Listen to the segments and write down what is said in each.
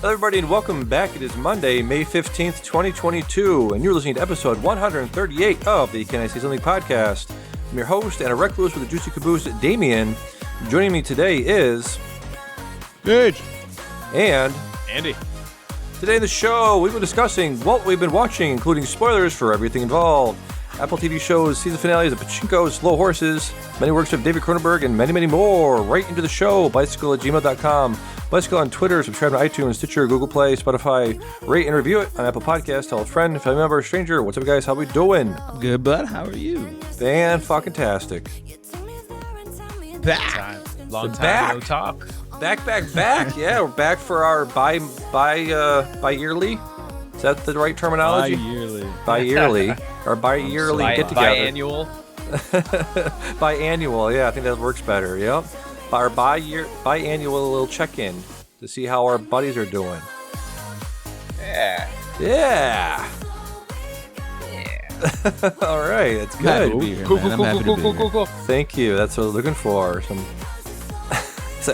Hello, everybody, and welcome back. It is Monday, May 15th, 2022, and you're listening to episode 138 of the Can I Say Something podcast. I'm your host and a recluse with a juicy caboose, Damian. Joining me today is... Gage. And... Andy. Today in the show, we've been discussing what we've been watching, including spoilers for everything involved, Apple TV shows, season finales of Pachinko, Slow Horses, many works of David Cronenberg, and many, many more. Right into the show, bicycle@gmail.com. Bicycle on Twitter, subscribe to iTunes, Stitcher, Google Play, Spotify. Rate and review it on Apple Podcasts. Tell a friend, family member, stranger. What's up, guys? How we doing? Good, bud. How are you? Fan-fucking-tastic. Back. Long time no talk. Back. Yeah, we're back for our bi-yearly. Is that the right terminology? Bi-yearly. Or bi-yearly get-together. Biannual. Biannual, yeah, I think that works better, yep. Our biannual little check-in to see how our buddies are doing. Yeah. All right, that's good. Cool. Thank you, that's what we're looking for. Some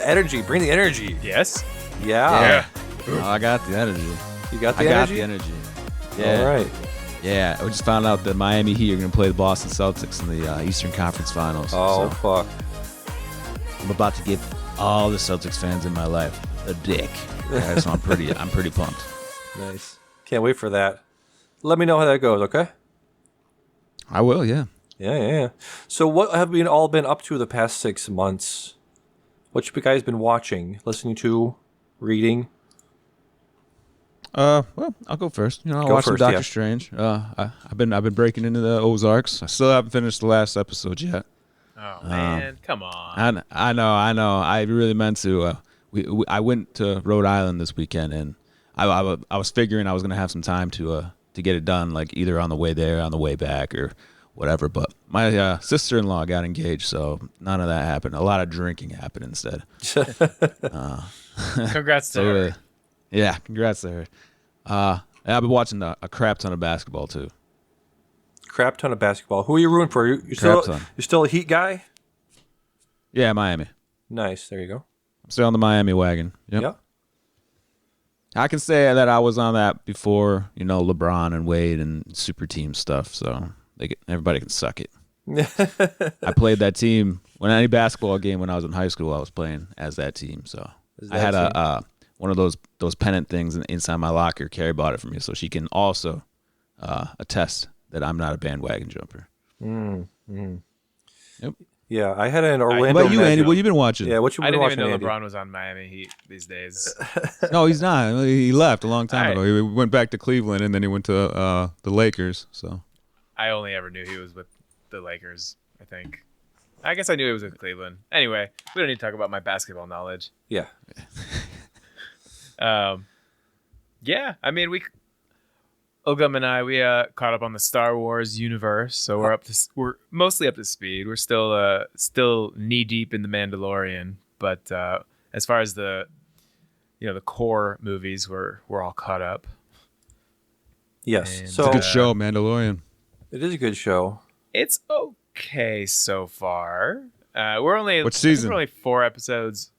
energy, bring the energy. Yes? Yeah. Oh, I got the energy. You got the energy? I got the energy. Yeah. All right. Yeah, I just found out that Miami Heat are going to play the Boston Celtics in the Eastern Conference Finals. Oh, so fuck. I'm about to give all the Celtics fans in my life a dick. Yeah, so I'm pretty pumped. Nice. Can't wait for that. Let me know how that goes, okay? I will, yeah. Yeah. So what have we all been up to the past 6 months? What have you guys been watching, listening to, reading? Well, I'll go first. I watched some Doctor Strange. I've been breaking into the Ozarks. I still haven't finished the last episode yet. Oh man, come on! I know. I really meant to. I went to Rhode Island this weekend, and I was figuring I was gonna have some time to get it done, like either on the way there, on the way back, or whatever. But my sister-in-law got engaged, so none of that happened. A lot of drinking happened instead. Congrats to her. Yeah, congrats to her. I've been watching a crap ton of basketball too. Crap ton of basketball. Who are you rooting for? You're still a Heat guy? Yeah, Miami. Nice. There you go. I'm still on the Miami wagon. Yep. I can say that I was on that before, LeBron and Wade and super team stuff. So everybody can suck it. I played that team any basketball game when I was in high school. I was playing as that team. So I had one of those pennant things inside my locker. Carrie bought it for me, so she can also attest that I'm not a bandwagon jumper. Yep. Yeah, I had an Orlando. What about you, Andy? What you been watching? Yeah, what you been watching, I didn't even know Andy? LeBron was on Miami Heat these days. No, he's not. He left a long time ago. He went back to Cleveland, and then he went to the Lakers. So I only ever knew he was with the Lakers, I think. I guess I knew he was with Cleveland. Anyway, we don't need to talk about my basketball knowledge. Yeah. Yeah, I mean, Ogum and I, we caught up on the Star Wars universe, so we're mostly up to speed. We're still knee deep in the Mandalorian, but as far as the core movies, we're all caught up. Yes, And, it's a good show, Mandalorian. It is a good show. It's okay so far. We're only What season? We're only 4 episodes.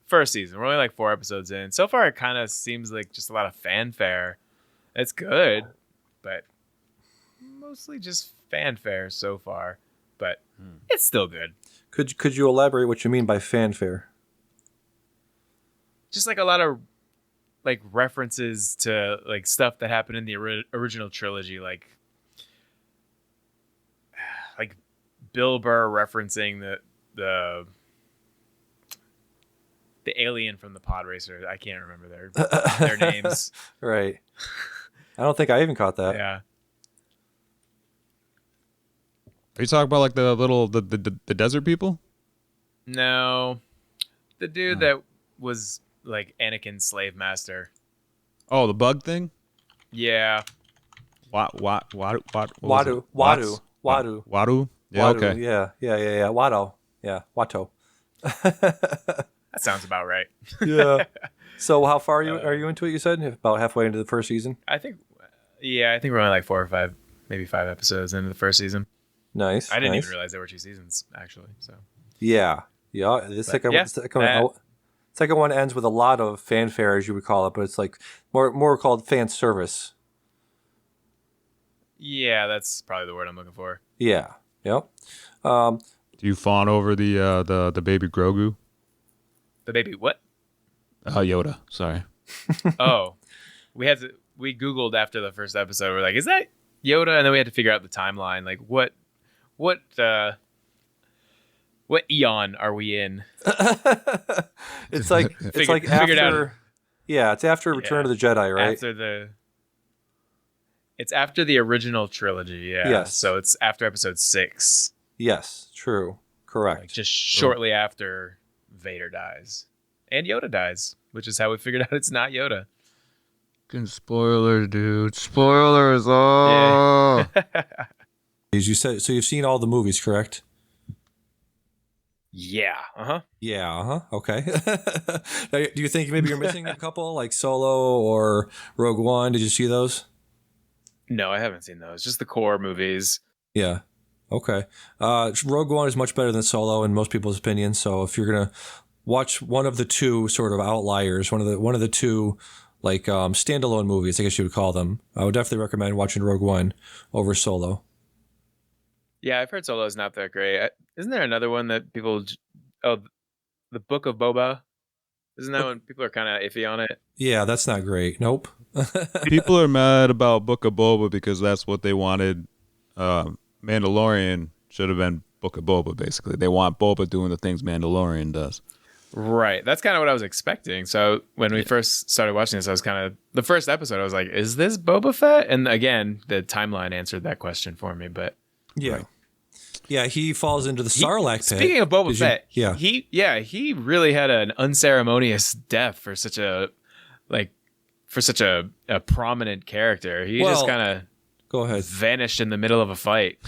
First season. We're only like 4 episodes in. So far, it kind of seems like just a lot of fanfare. It's good, but mostly just fanfare so far. But it's still good. Could you elaborate what you mean by fanfare? Just like a lot of like references to like stuff that happened in the original trilogy, like Bill Burr referencing the alien from the pod racer. I can't remember their names. Right. I don't think I even caught that. Yeah. Are you talking about like the desert people? No. The dude that was like Anakin's slave master. Oh, the bug thing? Yeah. Wadu. Yeah, Wadu, okay. Yeah. Watto. Yeah, Watto. That sounds about right. Yeah. So how far are you into it, you said? About halfway into the first season? I think we're only like 4 or 5, maybe 5 episodes into the first season. Nice. I didn't even realize there were 2 seasons, actually. So Yeah. It's like Second one ends with a lot of fanfare, as you would call it, but it's like more called fan service. Yeah, that's probably the word I'm looking for. Yeah. Yep. Do you fawn over the baby Grogu? The baby what? Yoda. Sorry. Oh, we Googled after the first episode. We're like, is that Yoda? And then we had to figure out the timeline. Like, what eon are we in? It's like figured after. out. Yeah, it's after Return of the Jedi, right? It's after the original trilogy. Yeah. Yes. So it's after episode 6. Yes. True. Correct. Like just shortly after Vader dies and Yoda dies, which is how we figured out it's not Yoda. Fucking spoiler, dude. Spoilers. Oh. Yeah. As you said, so you've seen all the movies, correct? Yeah. Uh-huh. Yeah. Uh-huh. Okay. Do you think maybe you're missing a couple, like Solo or Rogue One? Did you see those? No, I haven't seen those. Just the core movies. Yeah. Okay. Rogue One is much better than Solo in most people's opinions. So if you're gonna watch one of the two sort of outliers, one of the two like standalone movies, I guess you would call them, I would definitely recommend watching Rogue One over Solo. Yeah, I've heard Solo's not that great. Isn't there another one that people? Oh, the Book of Boba. Isn't that one people are kind of iffy on it? Yeah, that's not great. Nope. People are mad about Book of Boba because that's what they wanted. Mandalorian should have been Book of Boba, basically. They want Boba doing the things Mandalorian does. Right. That's kind of what I was expecting. So when we first started watching this, I was kind of... The first episode, I was like, is this Boba Fett? And again, the timeline answered that question for me, but... Yeah. Right. Yeah, he falls into the Sarlacc pit. Speaking of Boba Fett, yeah. he really had an unceremonious death for such a prominent character. He just kind of vanished in the middle of a fight.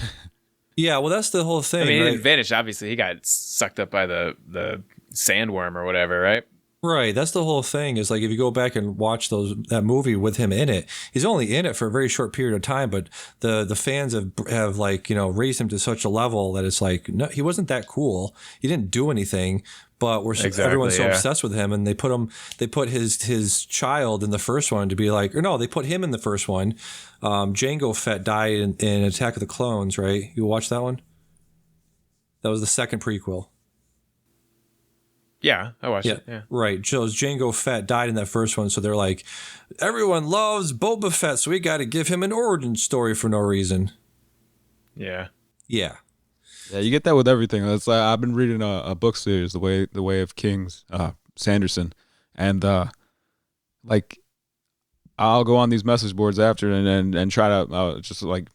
Yeah, well, that's the whole thing. I mean, right? he didn't vanish. Obviously, he got sucked up by the sandworm or whatever, right? Right, that's the whole thing. Is like if you go back and watch that movie with him in it, he's only in it for a very short period of time, but the fans have like raised him to such a level that it's like no, he wasn't that cool. He didn't do anything, but everyone's so obsessed with him, and they put his child in the first one to be like, or no, they put him in the first one. Jango Fett died in Attack of the Clones, right? You watched that one? That was the second prequel. Yeah, I watched it. Yeah. Right. So Jango Fett died in that first one, so they're like, everyone loves Boba Fett, so we got to give him an origin story for no reason. Yeah. Yeah. Yeah, you get that with everything. It's like I've been reading a book series, The Way of Kings, Sanderson, and like I'll go on these message boards after and try to just like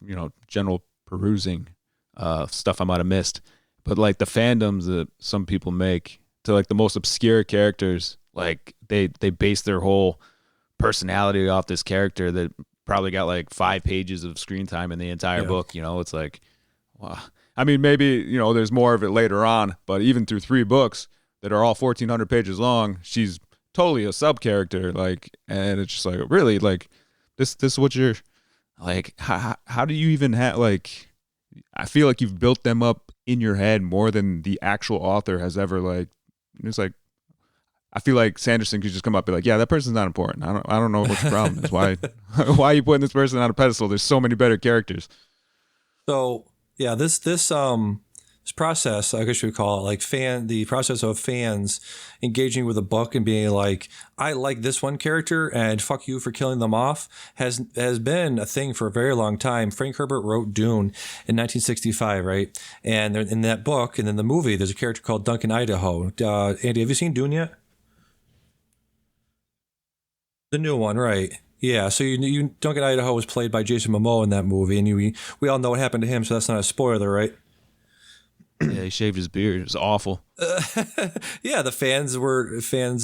general perusing stuff I might have missed, but like the fandoms that some people make to like the most obscure characters, like they base their whole personality off this character that probably got like 5 pages of screen time in the entire book. It's like, wow. I mean, maybe there's more of it later on, but even through 3 books that are all 1,400 pages long, she's totally a sub character. Like, and it's just like, really, like this is what you're like. How do you even have like? I feel like you've built them up in your head more than the actual author has ever like. It's like, I feel like Sanderson could just come up and be like, yeah, that person's not important. I don't know what your problem is. Why are you putting this person on a pedestal? There's so many better characters. So yeah, this process, I guess you would call it, like the process of fans engaging with a book and being like, I like this one character and fuck you for killing them off, has been a thing for a very long time. Frank Herbert wrote Dune in 1965, right? And in that book and in the movie, there's a character called Duncan Idaho. Andy, have you seen Dune yet? The new one, right? Yeah, so you Duncan Idaho was played by Jason Momoa in that movie, and we all know what happened to him, so that's not a spoiler, right? Yeah, he shaved his beard. It was awful. Yeah, the fans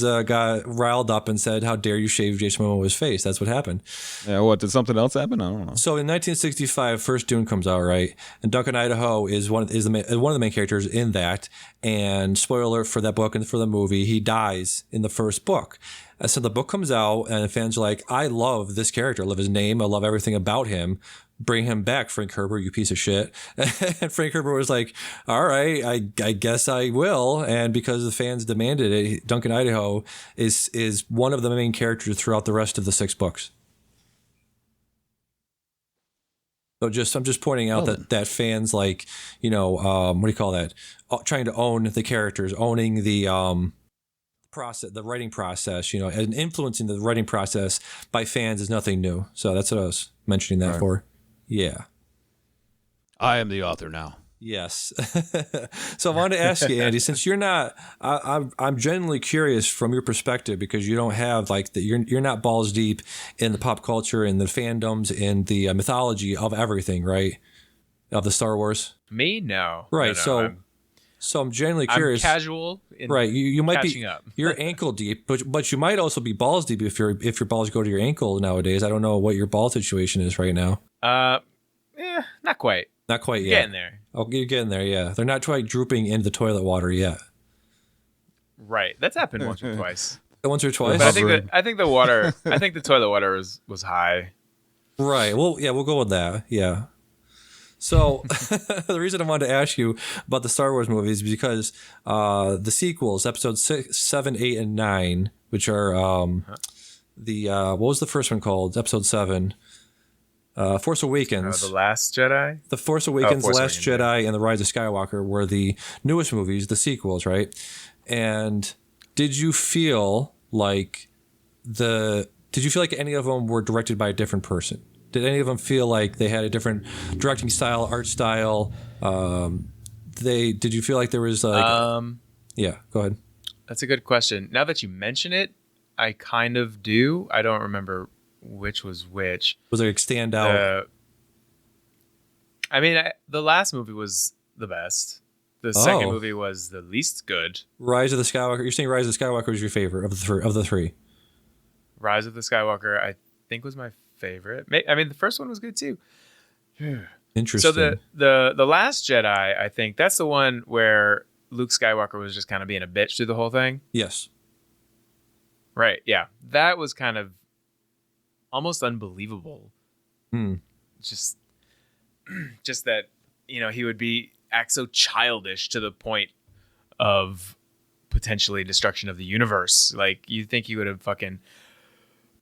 got riled up and said, "How dare you shave Jason Momoa's face?" That's what happened. Yeah, what, did something else happen? I don't know. So in 1965, first Dune comes out, right? And Duncan Idaho is one of the main characters in that. And spoiler alert for that book and for the movie, he dies in the first book. So the book comes out, and fans are like, "I love this character. I love his name. I love everything about him." bring him back, Frank Herbert, you piece of shit. And Frank Herbert was like, all right, I guess I will. And because the fans demanded it, Duncan Idaho is one of the main characters throughout the rest of the 6 books. So I'm just pointing out that fans like, what do you call that? Trying to own the characters, owning the process, the writing process, and influencing the writing process by fans is nothing new. So that's what I was mentioning that for. Yeah. I am the author now. Yes. So I wanted to ask you, Andy, since you're not, I'm genuinely curious from your perspective, because you don't have you're not balls deep in the pop culture and the fandoms and the mythology of everything, right? Of the Star Wars. Me? No. Right. No, so I'm genuinely curious. I'm casual. Right. You might be up. You're ankle deep, but you might also be balls deep if your balls go to your ankle nowadays. I don't know what your ball situation is right now. Not quite. Not quite yet. Getting there. Oh, you're getting there, yeah. They're not quite drooping into the toilet water yet. Right. That's happened once or twice. Once or twice? But I think the water, I think the toilet water was high. Right. Well, yeah, we'll go with that. Yeah. So the reason I wanted to ask you about the Star Wars movies is because the sequels, episodes 6, 7, 8, and 9, which are what was the first one called? Episode 7. Force Awakens. The Last Jedi? The Force Awakens, The Last Jedi, and The Rise of Skywalker were the newest movies, the sequels, right? And did you feel like any of them were directed by a different person? Did any of them feel like they had a different directing style, art style? Did you feel like there was yeah, go ahead. That's a good question. Now that you mention it, I kind of do. I don't remember which was which. Was there a standout? The last movie was the best. The second movie was the least good. Rise of the Skywalker. You're saying Rise of the Skywalker was your favorite of the three? Rise of the Skywalker, I think, was my favorite. The first one was good too. Interesting. So the Last Jedi, I think that's the one where Luke Skywalker was just kind of being a bitch through the whole thing. Yes. Right. Yeah. That was kind of almost unbelievable. Just that, he would act so childish to the point of potentially destruction of the universe. Like, you'd think he would have fucking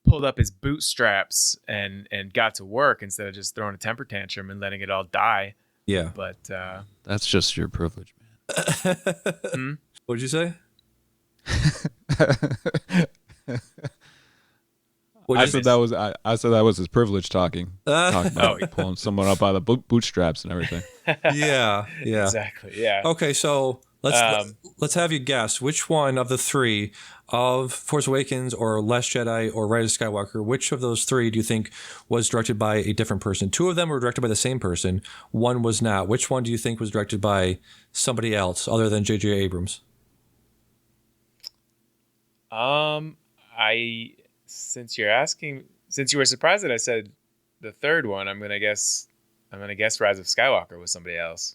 pulled up his bootstraps and got to work instead of just throwing a temper tantrum and letting it all die. Yeah. But that's just your privilege, man. What'd you say? I said that was his privilege talking about pulling someone up by the bootstraps and everything. Yeah. Exactly. Yeah. Okay, so let's have you guess which one of the three of Force Awakens or Last Jedi or Rise of Skywalker, which of those three do you think was directed by a different person? 2 of them were directed by the same person. 1 was not. Which one do you think was directed by somebody else other than J.J. Abrams? Since you were surprised that I said the third one, I'm gonna guess Rise of Skywalker was somebody else.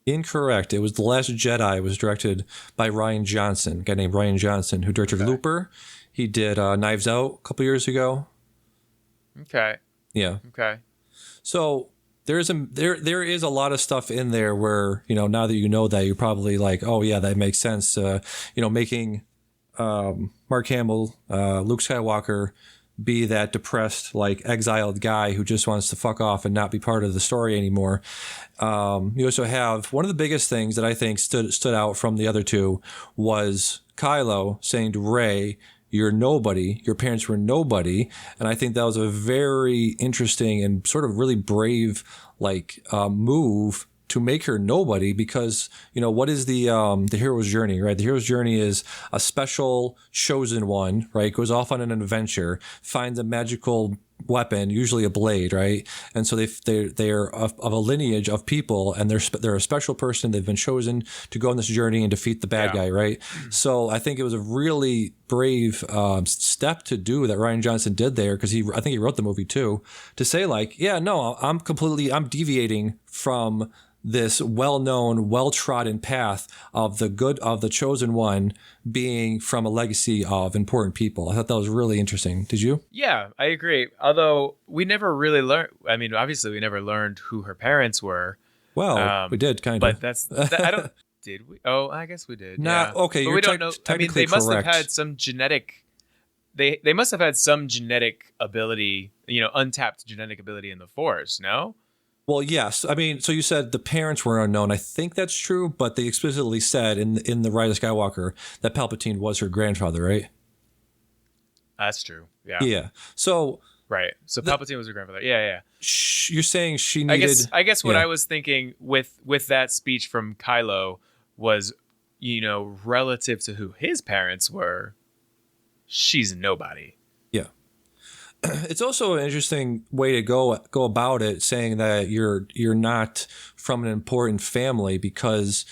Incorrect. It was The Last Jedi. It was directed by Rian Johnson, a guy named Rian Johnson, who directed Looper. He did Knives Out a couple years ago. Okay. Yeah. Okay. So there is a lot of stuff in there where, now that you know that, you're probably like, oh yeah, that makes sense. Making Mark Hamill, Luke Skywalker, be that depressed, exiled guy who just wants to fuck off and not be part of the story anymore. You also have one of the biggest things that I think stood out from the other two was Kylo saying to Rey, "You're nobody. Your parents were nobody." And I think that was a very interesting and sort of really brave move to make her nobody, because what is the hero's journey, right? The hero's journey is a special chosen one, right? Goes off on an adventure, finds a magical weapon, usually a blade, right? And so they're of a lineage of people, and they're a special person. They've been chosen to go on this journey and defeat the bad guy, right? So I think it was a really brave step to do that Rian Johnson did there, because I think he wrote the movie too, to say I'm deviating from this well-known, well-trodden path of the chosen one being from a legacy of important people. I thought that was really interesting. Did you? Yeah, I agree. Although we never really learned. I mean, obviously, we never learned who her parents were. Well, we did kind but of. I don't. Did we? Oh, I guess we did. Not yeah. okay. But You're we don't know. I mean, technically they must have correct. had some genetic. They must have had some genetic ability, untapped genetic ability in the Force. No. Well, yes. I mean, so you said the parents were unknown. I think that's true, but they explicitly said in the Rise of Skywalker that Palpatine was her grandfather, right? That's true. Yeah. Yeah. So. Right. So Palpatine was her grandfather. Yeah. You're saying she needed. I guess what I was thinking with that speech from Kylo was, relative to who his parents were, she's nobody. Yeah. It's also an interesting way to go about it, saying that you're not from an important family, because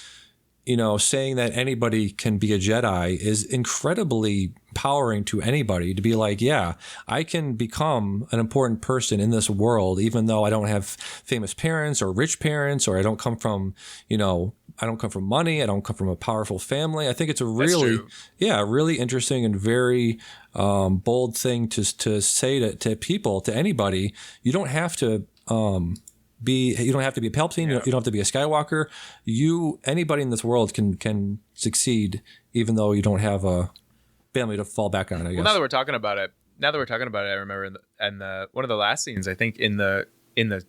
saying that anybody can be a Jedi is incredibly empowering to anybody to be like, yeah, I can become an important person in this world, even though I don't have famous parents or rich parents, or I don't come from, I don't come from money. I don't come from a powerful family. I think it's a really interesting and very bold thing to say to people, to anybody. You don't have to, you don't have to be a Palpatine. You don't have to be a Skywalker. Anybody in this world can succeed, even though you don't have a family to fall back on, I guess. Well, now that we're talking about it, I remember in one of the last scenes, I think in the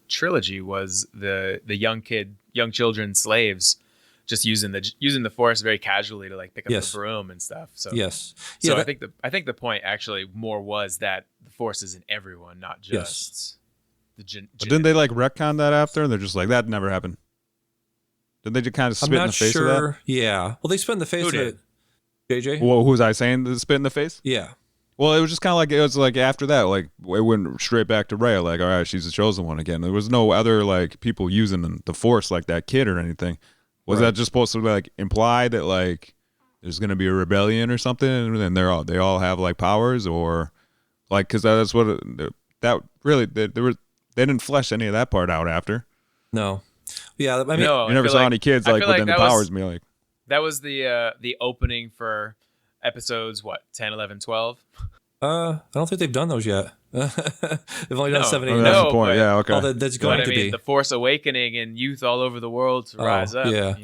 trilogy, was the young children slaves just using the Force very casually to like pick up the broom and stuff. So yes, so I think the point actually more was that the Force is in everyone, not just. But didn't they like retcon that after? They're just like, that never happened. Did they just kind of spit in the face of that? Yeah. Well, they spit in the face of it. JJ? Well, who was I saying that spit in the face? Yeah. Well, it was just kind of like, it was like after that, like it went straight back to Rey. Like, all right, she's the chosen one again. There was no other like people using the Force like that kid or anything. Was that just supposed to like imply that like there's going to be a rebellion or something, and they all have like powers, or like, because that's what that really they didn't flesh any of that part out after. No. Yeah, I mean, you never saw any kids like within the powers be like. That was the opening for episodes 10, 11, 12. I don't think they've done those yet. They've only done 7, 8, 9. That's the point. Yeah, okay. That's going to be the Force Awakening and youth all over the world to rise up. Yeah.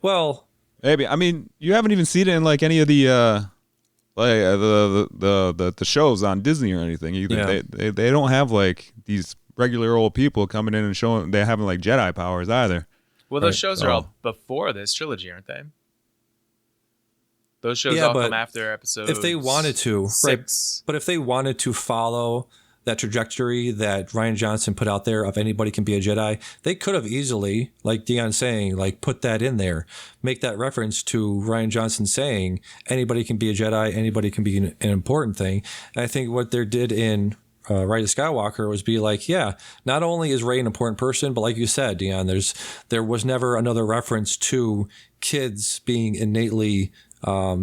Well, maybe. I mean, you haven't even seen it in like any of the the shows on Disney or anything either. Yeah. They don't have like these regular old people coming in and showing they having like Jedi powers either. Well, those shows are all before this trilogy, aren't they? Those shows all come after episodes. If they wanted to, 6. Right? But if they wanted to follow that trajectory that Rian Johnson put out there of anybody can be a Jedi, they could have easily, like Dion saying, like put that in there, make that reference to Rian Johnson saying anybody can be a Jedi, anybody can be an important thing. And I think what they did in Rise of Skywalker was be like, yeah, not only is Rey an important person, but like you said, Dion, there was never another reference to kids being innately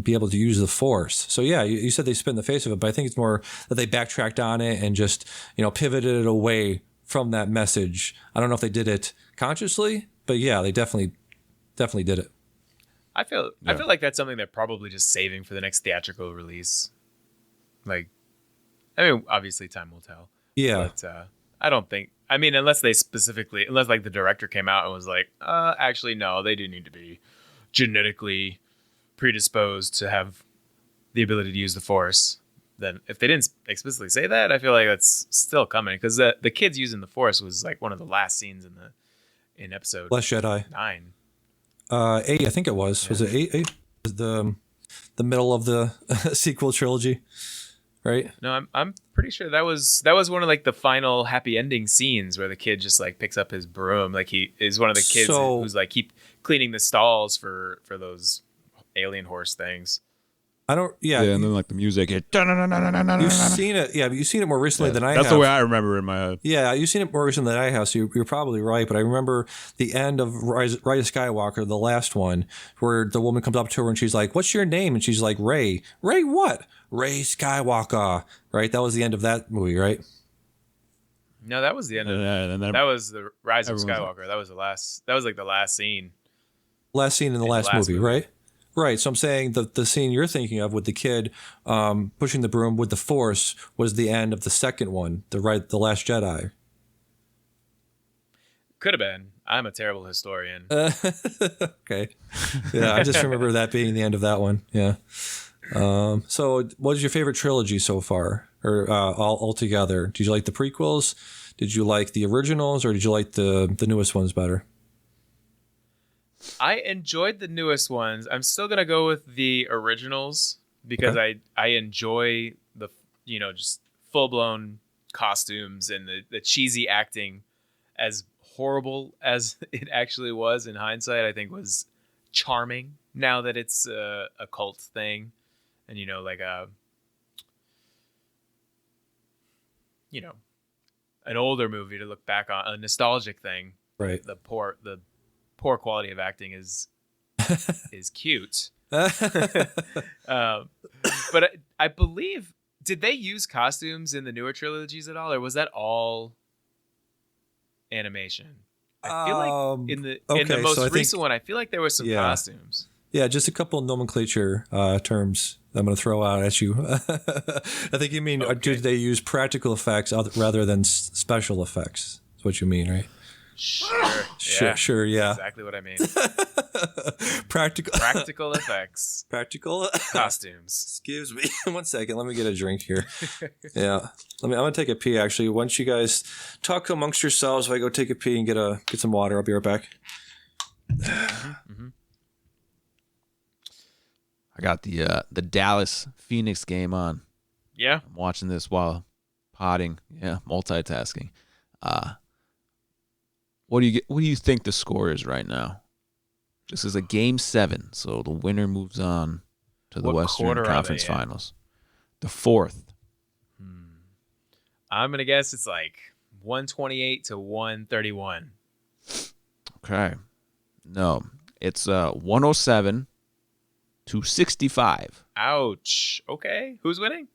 be able to use the Force. So yeah, you said they spit in the face of it, but I think it's more that they backtracked on it and just, pivoted it away from that message. I don't know if they did it consciously, but yeah, they definitely did it. I feel like that's something they're probably just saving for the next theatrical release. Like, I mean, obviously time will tell. Yeah. But I don't think, I mean, unless like the director came out and was like, actually, no, they do need to be genetically predisposed to have the ability to use the Force. Then if they didn't explicitly say that, I feel like that's still coming, because the kids using the Force was like one of the last scenes in episode Last Jedi 9. 8, I think it was. Yeah. Was it 8? The middle of the sequel trilogy, right? No, I'm pretty sure that was one of like the final happy ending scenes where the kid just like picks up his broom, like he is one of the kids who's like keep cleaning the stalls for those alien horse things. And then like the music hit. You've seen it, but you've seen it more recently than I have. That's the way I remember it in my head. Yeah, you've seen it more recently than I have, so you're probably right. But I remember the end of Rise of Skywalker, the last one, where the woman comes up to her and she's like, "What's your name?" And she's like, "Rey." Rey what? Rey Skywalker. Right? That was the end of that movie, right? No, that was the end of that was the Rise of Skywalker. That was the last. That was like the last scene. Last scene in the last movie, right? Right. So I'm saying the scene you're thinking of with the kid pushing the broom with the Force was the end of the second one, the Last Jedi. Could have been. I'm a terrible historian. Okay. Yeah, I just remember that being the end of that one. Yeah. So what was your favorite trilogy so far, or all together? Did you like the prequels? Did you like the originals, or did you like the newest ones better? I enjoyed the newest ones. I'm still gonna go with the originals because I enjoy the just full blown costumes and the cheesy acting. As horrible as it actually was in hindsight, I think was charming. Now that it's a cult thing, and like an older movie to look back on, a nostalgic thing. Right. The poor quality of acting is cute. But I believe, did they use costumes in the newer trilogies at all, or was that all animation? I feel like in the most recent one, I feel like there was some costumes. Yeah, just a couple of nomenclature terms I'm going to throw out at you. I think you mean, did they use practical effects rather than special effects? That's what you mean, right? Sure, yeah. Exactly what I mean. Practical effects. Practical costumes. Excuse me. 1 second. Let me get a drink here. Yeah. I'm going to take a pee, actually. Once you guys talk amongst yourselves, if I go take a pee and get some water, I'll be right back. Mm-hmm. I got the Dallas Phoenix game on. Yeah. I'm watching this while potting. Yeah, multitasking. What do you think the score is right now? This is a game 7, so the winner moves on to the Western Conference Finals. The fourth. I'm gonna guess it's like 128 to 131. Okay. No, it's 107 to 65. Ouch. Okay. Who's winning?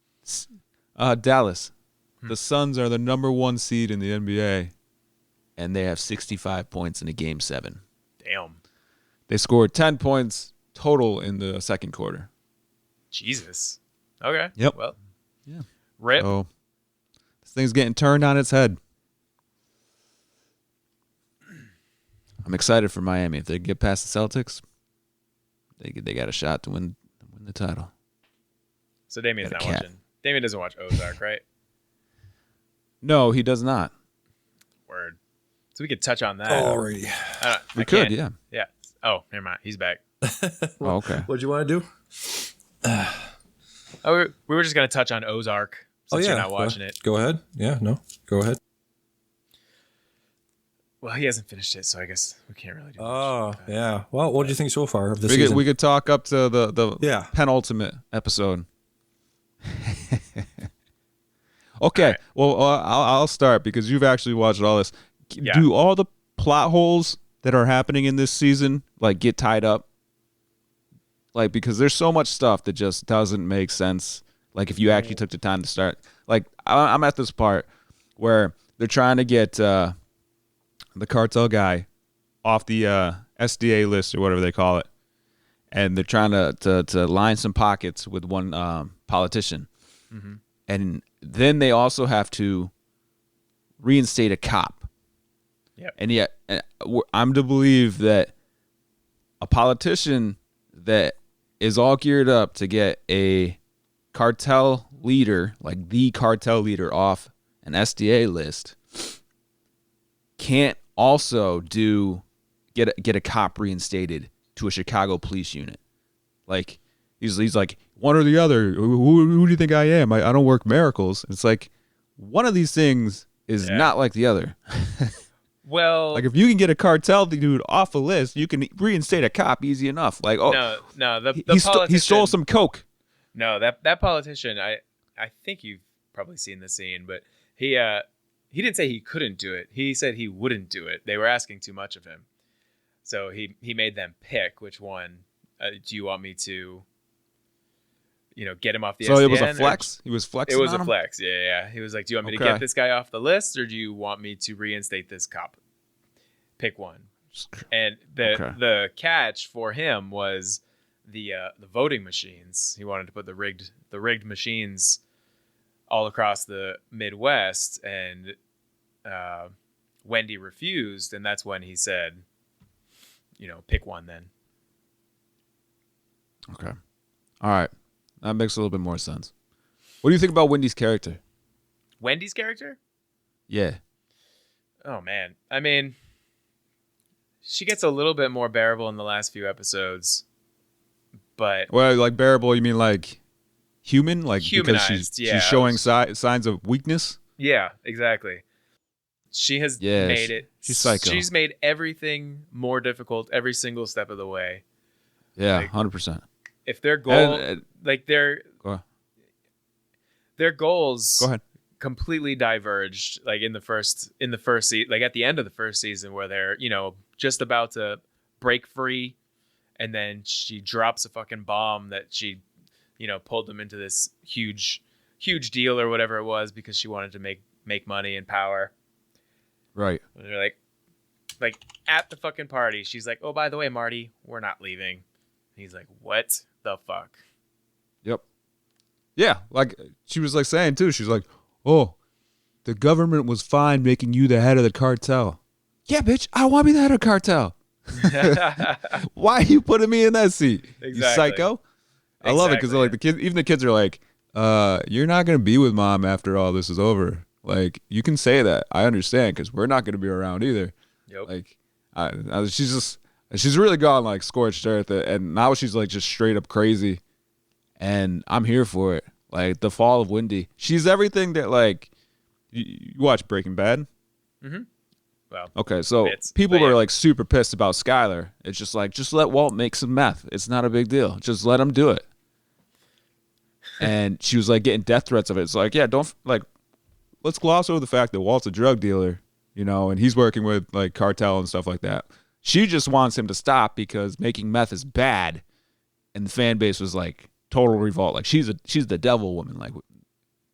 Dallas. The Suns are the number 1 seed in the NBA, and they have 65 points in a game 7. Damn. They scored 10 points total in the second quarter. Jesus. Okay. Yep. Well. Yeah. Rip. So this thing's getting turned on its head. I'm excited for Miami. If they get past the Celtics, they got a shot to win the title. So Damian's not watching. Damian doesn't watch Ozark, right? No, he does not. Word. So we could touch on that. Alrighty. We could, yeah. Yeah. Oh, never mind. He's back. Okay. What'd you want to do? We were just going to touch on Ozark since you're not watching it. Go ahead. Yeah, no. Go ahead. Well, he hasn't finished it, so I guess we can't really do much. Oh, yeah. Well, what do you think so far of the season? We could talk up to the penultimate episode. Okay. Right. Well, I'll start because you've actually watched all this. Yeah. Do all the plot holes that are happening in this season get tied up? Because there's so much stuff that just doesn't make sense. If you actually took the time to start. I'm at this part where they're trying to get the cartel guy off the SDA list or whatever they call it, and they're trying to line some pockets with one politician. Mm-hmm. And then they also have to reinstate a cop. Yep. And yet I'm to believe that a politician that is all geared up to get a cartel leader, the cartel leader, off an SDA list, can't also get a cop reinstated to a Chicago police unit. He's like, one or the other. Who do you think I am? I don't work miracles. It's one of these things is not like the other. Well, if you can get a cartel dude off a list, you can reinstate a cop easy enough. He stole some coke. No, that politician. I think you've probably seen the scene, but he didn't say he couldn't do it. He said he wouldn't do it. They were asking too much of him, so he made them pick which one. Do you want me to? Get him off the SDN? So it was a flex? He was flexing. It was a flex, yeah. He was like, do you want me to get this guy off the list, or do you want me to reinstate this cop? Pick one. And the catch for him was the voting machines. He wanted to put the rigged machines all across the Midwest, and Wendy refused, and that's when he said, pick one then. Okay. All right. That makes a little bit more sense. What do you think about Wendy's character? Wendy's character? Yeah. Oh, man. I mean, she gets a little bit more bearable in the last few episodes, but... Well, like bearable, you mean like human? Like humanized, because yeah. she's showing signs of weakness? Yeah, exactly. She has made it... She's psycho. She's made everything more difficult every single step of the way. Yeah, 100%. If their goal... their goals... Go ahead. Completely diverged, like in the first season, like at the end of the first season, where they're just about to break free, and then she drops a fucking bomb that she pulled them into this huge deal or whatever it was because she wanted to make money and power. Right. And they're like at the fucking party, she's like, oh, by the way, Marty, we're not leaving. And he's like, what the fuck? Yep. Yeah, like she was like saying too, she's like, oh, the government was fine making you the head of the cartel. Yeah, bitch, I don't want to be the head of the cartel. Why are you putting me in that seat? Exactly. You psycho? I love it because like even the kids are like, you're not gonna be with mom after all this is over. Like you can say that. I understand because we're not gonna be around either. Yep. Like, she's really gone like scorched earth, and now she's like just straight up crazy, and I'm here for it. Like the fall of Wendy, she's everything that like you watch Breaking Bad. Mm-hmm. Well, okay, so people were like super pissed about Skyler. It's just like, just let Walt make some meth. It's not a big deal. Just let him do it. And she was like getting death threats of it. It's like, yeah, let's gloss over the fact that Walt's a drug dealer, and he's working with like cartel and stuff like that. She just wants him to stop because making meth is bad, and the fan base was like total revolt. Like she's the devil woman, like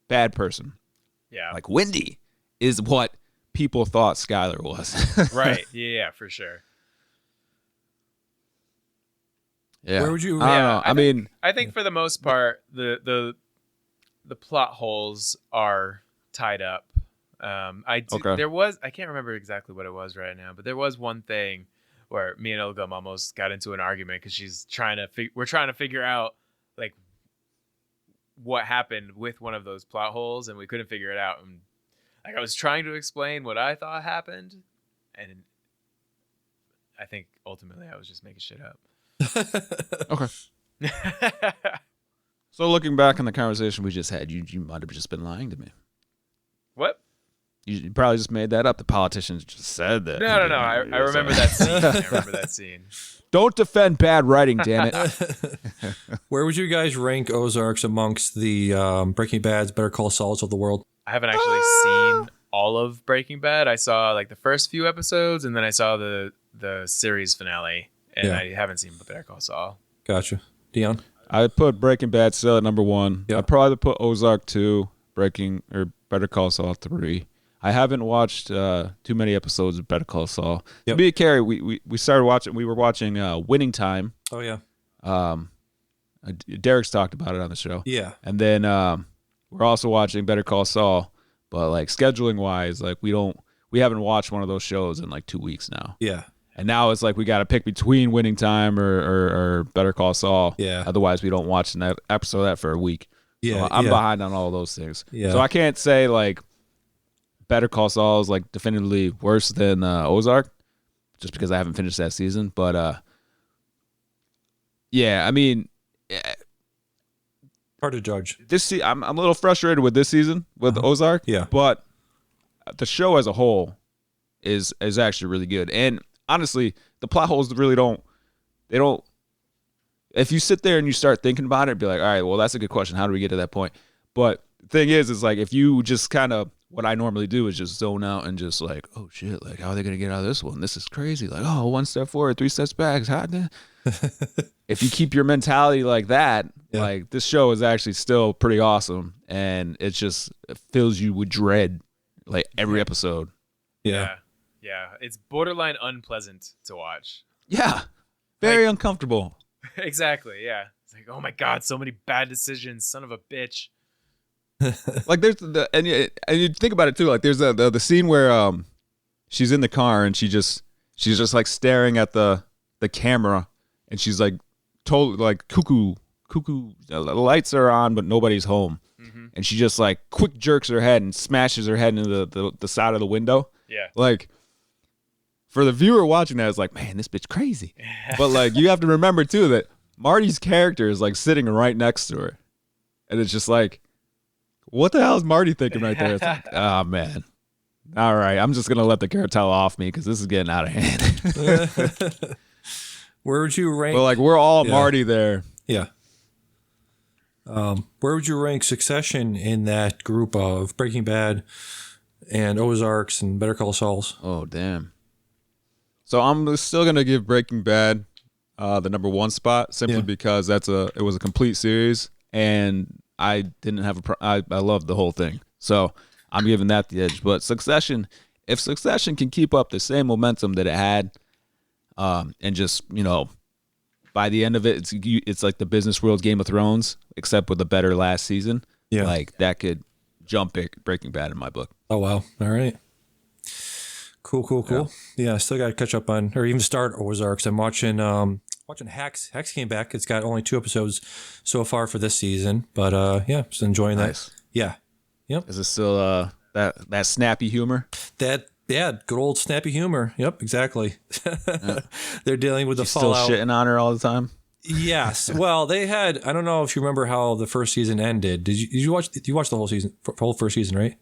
bad person. Yeah. Like Wendy is what people thought Skyler was. Right. Yeah, for sure. Yeah. Where would you? I mean, I think for the most part, the plot holes are tied up. There was, I can't remember exactly what it was right now, but there was one thing where me and Ilgam almost got into an argument because we're trying to figure out like what happened with one of those plot holes, and we couldn't figure it out. And like I was trying to explain what I thought happened, and I think ultimately I was just making shit up. Okay. So looking back on the conversation we just had, you might have just been lying to me. What? You probably just made that up. The politicians just said that. No. I remember that scene. I remember that scene. Don't defend bad writing, damn it. Where would you guys rank Ozarks amongst the Breaking Bad's, Better Call Sauls of the world? I haven't actually seen all of Breaking Bad. I saw like the first few episodes, and then I saw the series finale, and I haven't seen Better Call Saul. Gotcha. Dion? I put Breaking Bad still at number 1. Yep. I'd probably put Ozark 2, Better Call Saul 3. I haven't watched too many episodes of Better Call Saul. Yep. Me and Carrie, we started watching. We were watching Winning Time. Oh yeah. Derek's talked about it on the show. Yeah. And then we're also watching Better Call Saul. But like scheduling wise, like we haven't watched one of those shows in like 2 weeks now. Yeah. And now it's like we got to pick between Winning Time or Better Call Saul. Yeah. Otherwise, we don't watch an episode of that for a week. Yeah. So I'm behind on all those things. Yeah. So I can't say like Better Call Saul is like definitively worse than Ozark, just because I haven't finished that season. But yeah, I mean, hard to judge. I'm a little frustrated with this season with Ozark. Yeah. But the show as a whole is actually really good. And honestly, the plot holes really don't. If you sit there and you start thinking about it, be like, all right, well, that's a good question. How do we get to that point? But the thing is like if you just kind of, what I normally do is just zone out and just like, oh shit, like how are they gonna get out of this one? This is crazy. Like, oh, 1 step forward, 3 steps back. If you keep your mentality like that, like this show is actually still pretty awesome, and it fills you with dread, like every episode. Yeah. It's borderline unpleasant to watch. Yeah, very uncomfortable. Exactly. Yeah. It's like, oh my God, so many bad decisions. Son of a bitch. Like there's and you think about it too. Like there's the scene where she's in the car and she's just like staring at the camera and she's like told like cuckoo. The lights are on but nobody's home, and she just like quick jerks her head and smashes her head into the side of the window. Yeah. Like for the viewer watching that, it's like, man, this bitch crazy. But like you have to remember too that Marty's character is like sitting right next to her, and it's just like, what the hell is Marty thinking right there? It's like, oh, man. All right, I'm just going to let the cartel off me because this is getting out of hand. Where would you rank? Well, like, we're all Marty there. Yeah. Where would you rank Succession in that group of Breaking Bad and Ozarks and Better Call Sauls? Oh, damn. So I'm still going to give Breaking Bad the number 1 spot simply because it was a complete series, and I didn't have I loved the whole thing. So I'm giving that the edge. But Succession, if Succession can keep up the same momentum that it had, and just, by the end of it, it's like the business world Game of Thrones, except with a better last season. Yeah. Like that could jump Breaking Bad in my book. Oh, wow. All right. Cool. Yeah, I still got to catch up on, or even start Ozarks. I'm watching Hacks. Hacks came back. It's got only 2 episodes so far for this season, but just enjoying that. Nice. Yeah. Yep. Is it still that snappy humor? Good old snappy humor. Yep, exactly. Yeah. They're dealing with the Still fallout. shitting on her all the time. Yes. Well, they had. I don't know if you remember how the first season ended. Did you watch? You watched the whole season, whole first season, right?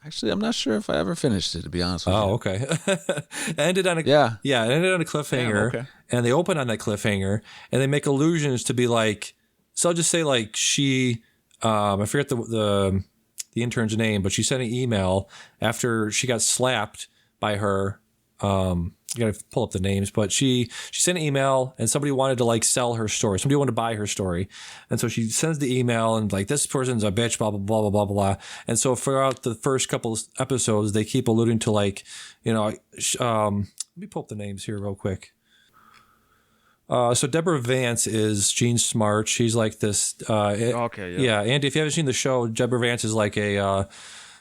Actually, I'm not sure if I ever finished it, to be honest with you. Oh, okay. It ended on a it ended on a cliffhanger, okay. And they open on that cliffhanger, and they make allusions to be like. So I'll just say like she, I forget the intern's name, but she sent an email after she got slapped by her. You gotta pull up the names, but she sent an email and somebody wanted to like sell her story. Somebody wanted to buy her story. And so she sends the email and like, this person's a bitch, blah, blah, blah, blah, blah, blah. And so throughout the first couple of episodes, they keep alluding to like, let me pull up the names here real quick. So Deborah Vance is Jean Smart. She's like this. Okay. Yeah. Andy, if you haven't seen the show, Deborah Vance is like a,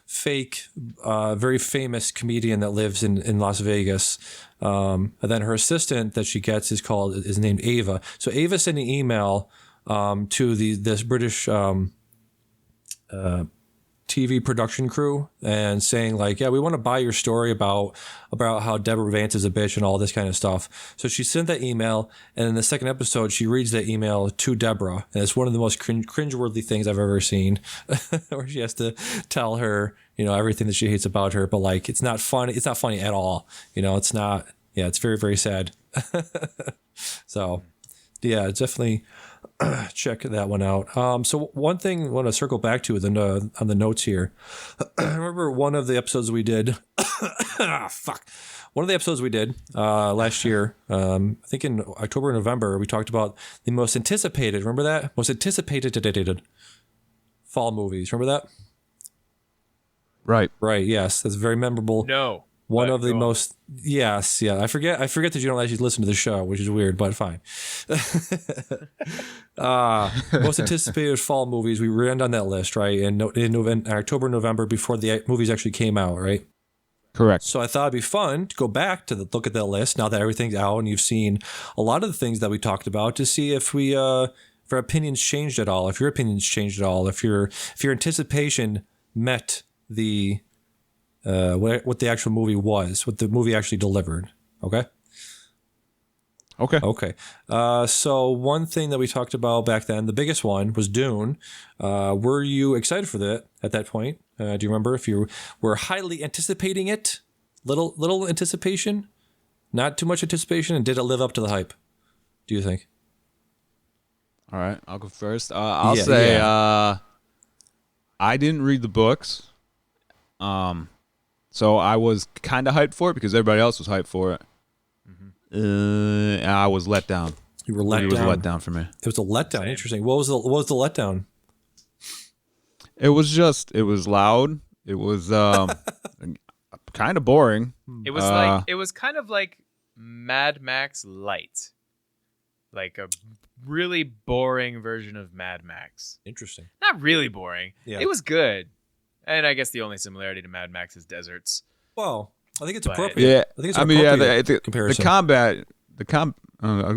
fake, very famous comedian that lives in Las Vegas. And then her assistant that she gets is named Ava. So Ava sent an email to this British TV production crew and saying like, yeah, we want to buy your story about how Deborah Vance is a bitch and all this kind of stuff. So she sent that email, and in the second episode, she reads that email to Deborah, and it's one of the most cringeworthy things I've ever seen, where she has to tell her, everything that she hates about her, but like, it's not funny. It's not funny at all. It's not. Yeah, it's very, very sad. So, yeah, definitely. Check that one out. So one thing I want to circle back to on the notes here. I remember one of the episodes we did. One of the episodes we did last year. I think in October or November, we talked about the most anticipated. Remember that? Most anticipated fall movies. Remember that? Right. Right. Yes, that's very memorable. No. One of the most, yes, yeah. I forget that you don't actually listen to the show, which is weird, but fine. Most anticipated fall movies. We ran on that list, right? In October, November, before the movies actually came out, right? Correct. So I thought it'd be fun to go back to look at that list now that everything's out and you've seen a lot of the things that we talked about to see if if our opinions changed at all, if your opinions changed at all, if your anticipation met the what the actual movie was, what the movie actually delivered. Okay. So one thing that we talked about back then, the biggest one was Dune. Were you excited for that at that point? Do you remember if you were highly anticipating it? Little anticipation, not too much anticipation, and did it live up to the hype? Do you think? All right, I'll go first. I'll say I didn't read the books. So I was kind of hyped for it because everybody else was hyped for it. And I was let down. You were let down. It was a letdown for me. It was a letdown. Same. Interesting. What was the letdown? It was loud. It was kind of boring. It was kind of like Mad Max light. like a really boring version of Mad Max. Interesting. Not really boring. Yeah. It was good. And I guess the only similarity to Mad Max is deserts. Well, I think it's But- appropriate. Yeah, I think it's I an mean, yeah, appropriate the comparison.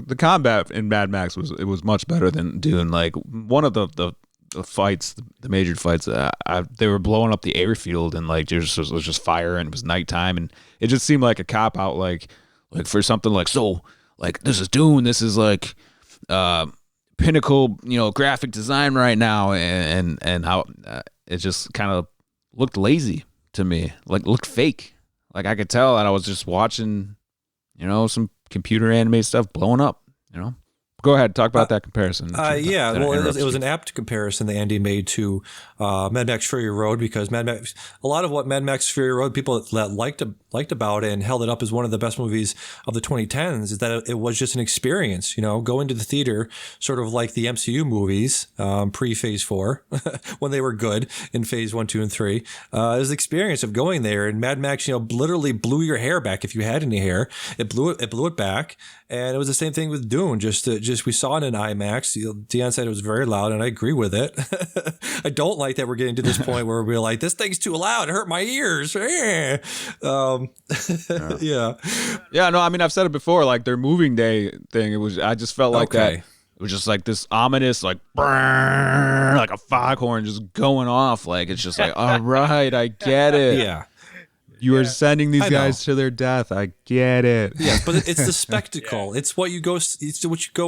the combat in Mad Max was much better than Dune. Like one of the fights, the major fights, they were blowing up the airfield and like there was just fire and it was nighttime and it just seemed like a cop out like for something like this is Dune, this is like pinnacle graphic design right now and how it just kind of looked lazy to me, like looked fake. Like I could tell that I was just watching, some computer animated stuff blowing up. Go ahead, talk about that comparison. Yeah, well, it was an apt comparison that Andy made to Mad Max Fury Road, because a lot of what Mad Max Fury Road people that liked about it and held it up as one of the best movies of the 2010s is that it was just an experience. Go into the theater, sort of like the MCU movies pre-Phase 4, when they were good in Phase 1, 2, and 3. It was the experience of going there, and Mad Max, literally blew your hair back if you had any hair. It blew it back, and it was the same thing with Dune. Just we saw it in IMAX. Dion said it was very loud, and I agree with it. I don't like that we're getting to this point where we're like, this thing's too loud. It hurt my ears. Yeah. Yeah, no, I mean, I've said it before, like their moving day thing, I just felt like that. It was just like this ominous, like, brrr, like a foghorn just going off. Like, it's just like, all right, I get it. Yeah. You are sending these guys to their death. I get it. Yeah, but it's the spectacle. Yeah. It's what you go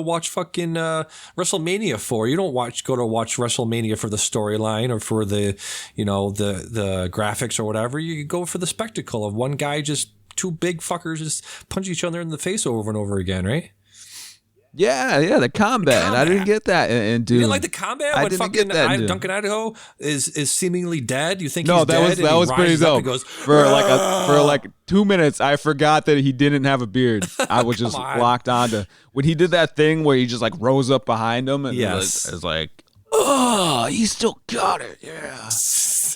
watch fucking WrestleMania for. You don't go to watch WrestleMania for the storyline or for the graphics or whatever. You go for the spectacle of one guy two big fuckers just punch each other in the face over and over again, right? Yeah, the combat. I didn't get that in Dune. You didn't like the combat when fucking Duncan Idaho is seemingly dead? You think he's dead? That was pretty dope. For like 2 minutes, I forgot that he didn't have a beard. I was just locked onto when he did that thing where he just like rose up behind him and it's like, oh, he still got it. Yeah,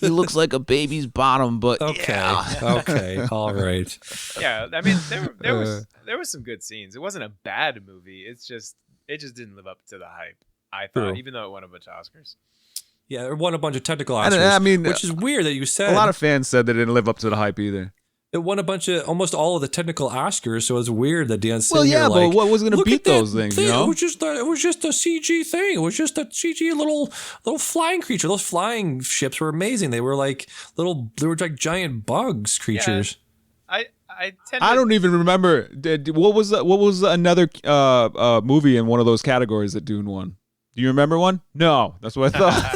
he looks like a baby's bottom, but okay, all right. Yeah, I mean there was some good scenes. It wasn't a bad movie. It just didn't live up to the hype, I thought, even though it won a bunch of Oscars. Yeah, it won a bunch of technical Oscars. I mean, which is weird that you said. A lot of fans said that it didn't live up to the hype either. It won almost all of the technical Oscars, so it's weird that Dion's sitting here like, but what was going to beat those things? It was just a CG thing. It was just a CG little flying creature. Those flying ships were amazing. They were like giant bugs creatures. Yeah. I don't even remember. What was another movie in one of those categories that Dune won? Do you remember one? No, that's what I thought.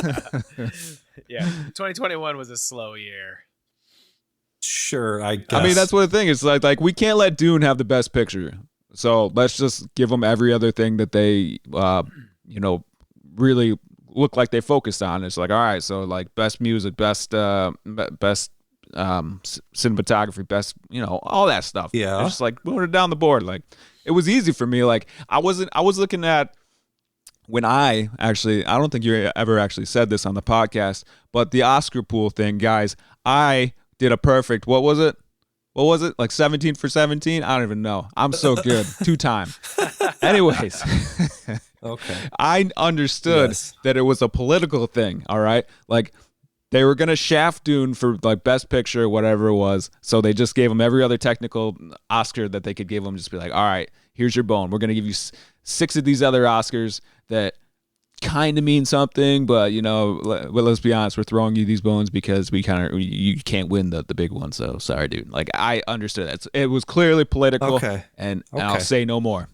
Yeah, 2021 was a slow year. Sure, I guess. I mean, that's what the thing is. Like we can't let Dune have the best picture. So let's just give them every other thing that they, really look like they focused on. It's like, all right, so like best music, best cinematography, best, all that stuff. Yeah, it's just like moving it down the board. Like it was easy for me. Like I was looking at when I don't think you ever actually said this on the podcast, but the Oscar pool thing, guys, I did a perfect, what was it? Like 17 for 17? I don't even know. I'm so good. 2-time. Anyways. Okay. I understood that it was a political thing, all right? Like they were going to shaft Dune for like best picture, whatever it was. So they just gave him every other technical Oscar that they could give him. Just be like, all right, here's your bone. We're going to give you 6 of these other Oscars that kind of mean something, but let's be honest, we're throwing you these bones because you can't win the big one. So sorry, dude. Like I understood that it was clearly political. Okay. And I'll say no more.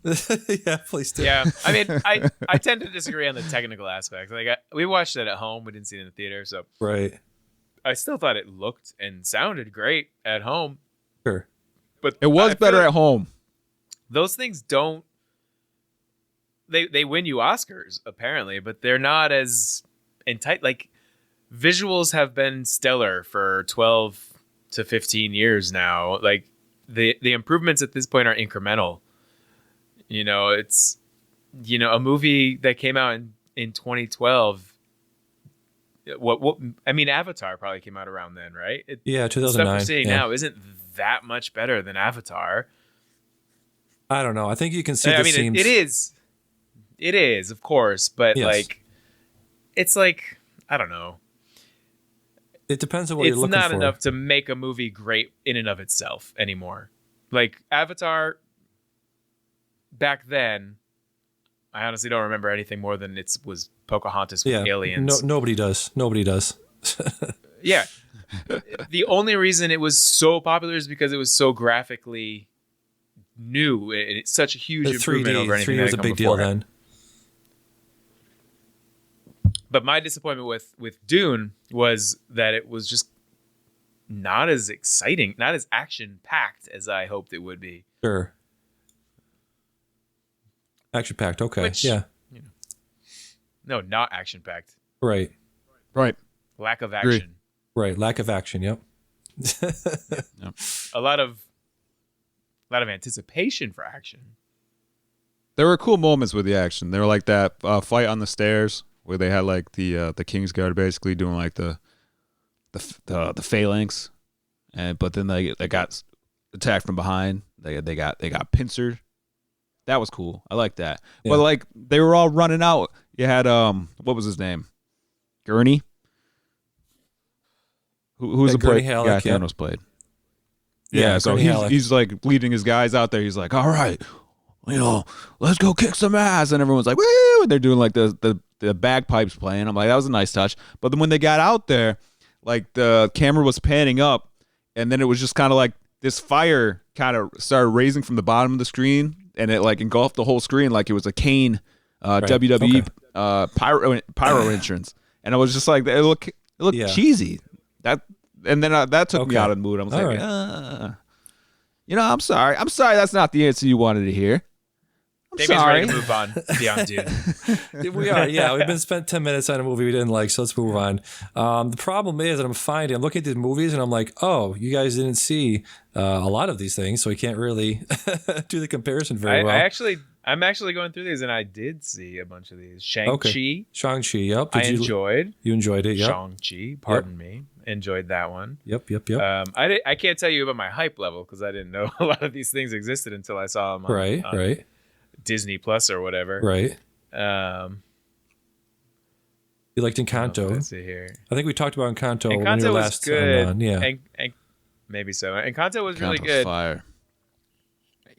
Yeah, please do. Yeah, I mean, I tend to disagree on the technical aspects. Like we watched it at home, we didn't see it in the theater, so right. I still thought it looked and sounded great at home. Sure, but it was better at home. Those things don't. They win you Oscars apparently, but they're not as tight. Like visuals have been stellar for 12 to 15 years now. Like the improvements at this point are incremental. It's a movie that came out in 2012. What I mean, Avatar probably came out around then, right? 2009. The stuff we're seeing now isn't that much better than Avatar. I don't know. I think you can see I mean, it is. It is, of course, but Yes. like, it's like, I don't know. It depends on what you're It's looking not for. enough to make a movie great in and of itself anymore. Like Avatar, back then, I honestly don't remember anything more than it was Pocahontas with aliens. Nobody does. Nobody does. Yeah. The only reason it was so popular is because it was so graphically new. It's such a huge improvement over anything 3D that was a had come big deal before it. then. But my disappointment with Dune was that it was just not as exciting, not as action packed as I hoped it would be. Sure. Action packed. Okay. Which, yeah. No, not action packed. Right. Right. Lack of Agree. action. Right. Lack of action. Yep. A lot of anticipation for action. There were cool moments with the action. There were like that fight on the stairs where they had like the Kingsguard basically doing like the phalanx, but then they got attacked from behind. They got pincered. That was cool. I like that. Yeah. But like they were all running out. You had what was his name? Gurney. Who's the Gurney player? Halleck, Yeah, yeah. Thanos played. Yeah, Yeah, so Gurney Halleck. he's like leading his guys out there. He's like, all right, let's go kick some ass. And everyone's like, woo! And they're doing like the bagpipes playing. I'm like, that was a nice touch. But then when they got out there, like the camera was panning up, and then it was just kind of like this fire kind of started raising from the bottom of the screen, and it like engulfed the whole screen like it was a Kane WWE pyro entrance. And I was just like, it looked cheesy. That took me out of the mood. I was All like, right. I'm sorry. That's not the answer you wanted to hear. I'm Damian's sorry. ready to move on beyond Dune. We are, yeah. We've been spent 10 minutes on a movie we didn't like, so let's move on. The problem is that I'm looking at these movies and I'm like, oh, you guys didn't see a lot of these things, so we can't really do the comparison very well. I'm actually going through these, and I did see a bunch of these. Shang-Chi. Shang-Chi, yep. enjoyed. You enjoyed it, yep. Shang-Chi, pardon me. Enjoyed that one. Yep. I can't tell you about my hype level because I didn't know a lot of these things existed until I saw them on, Right. Disney Plus or whatever. Right. You liked Encanto. Let's see here. I think we talked about Encanto when Encanto you were was last good. on. Yeah. And maybe so. Encanto was really Encanto's good. Fire.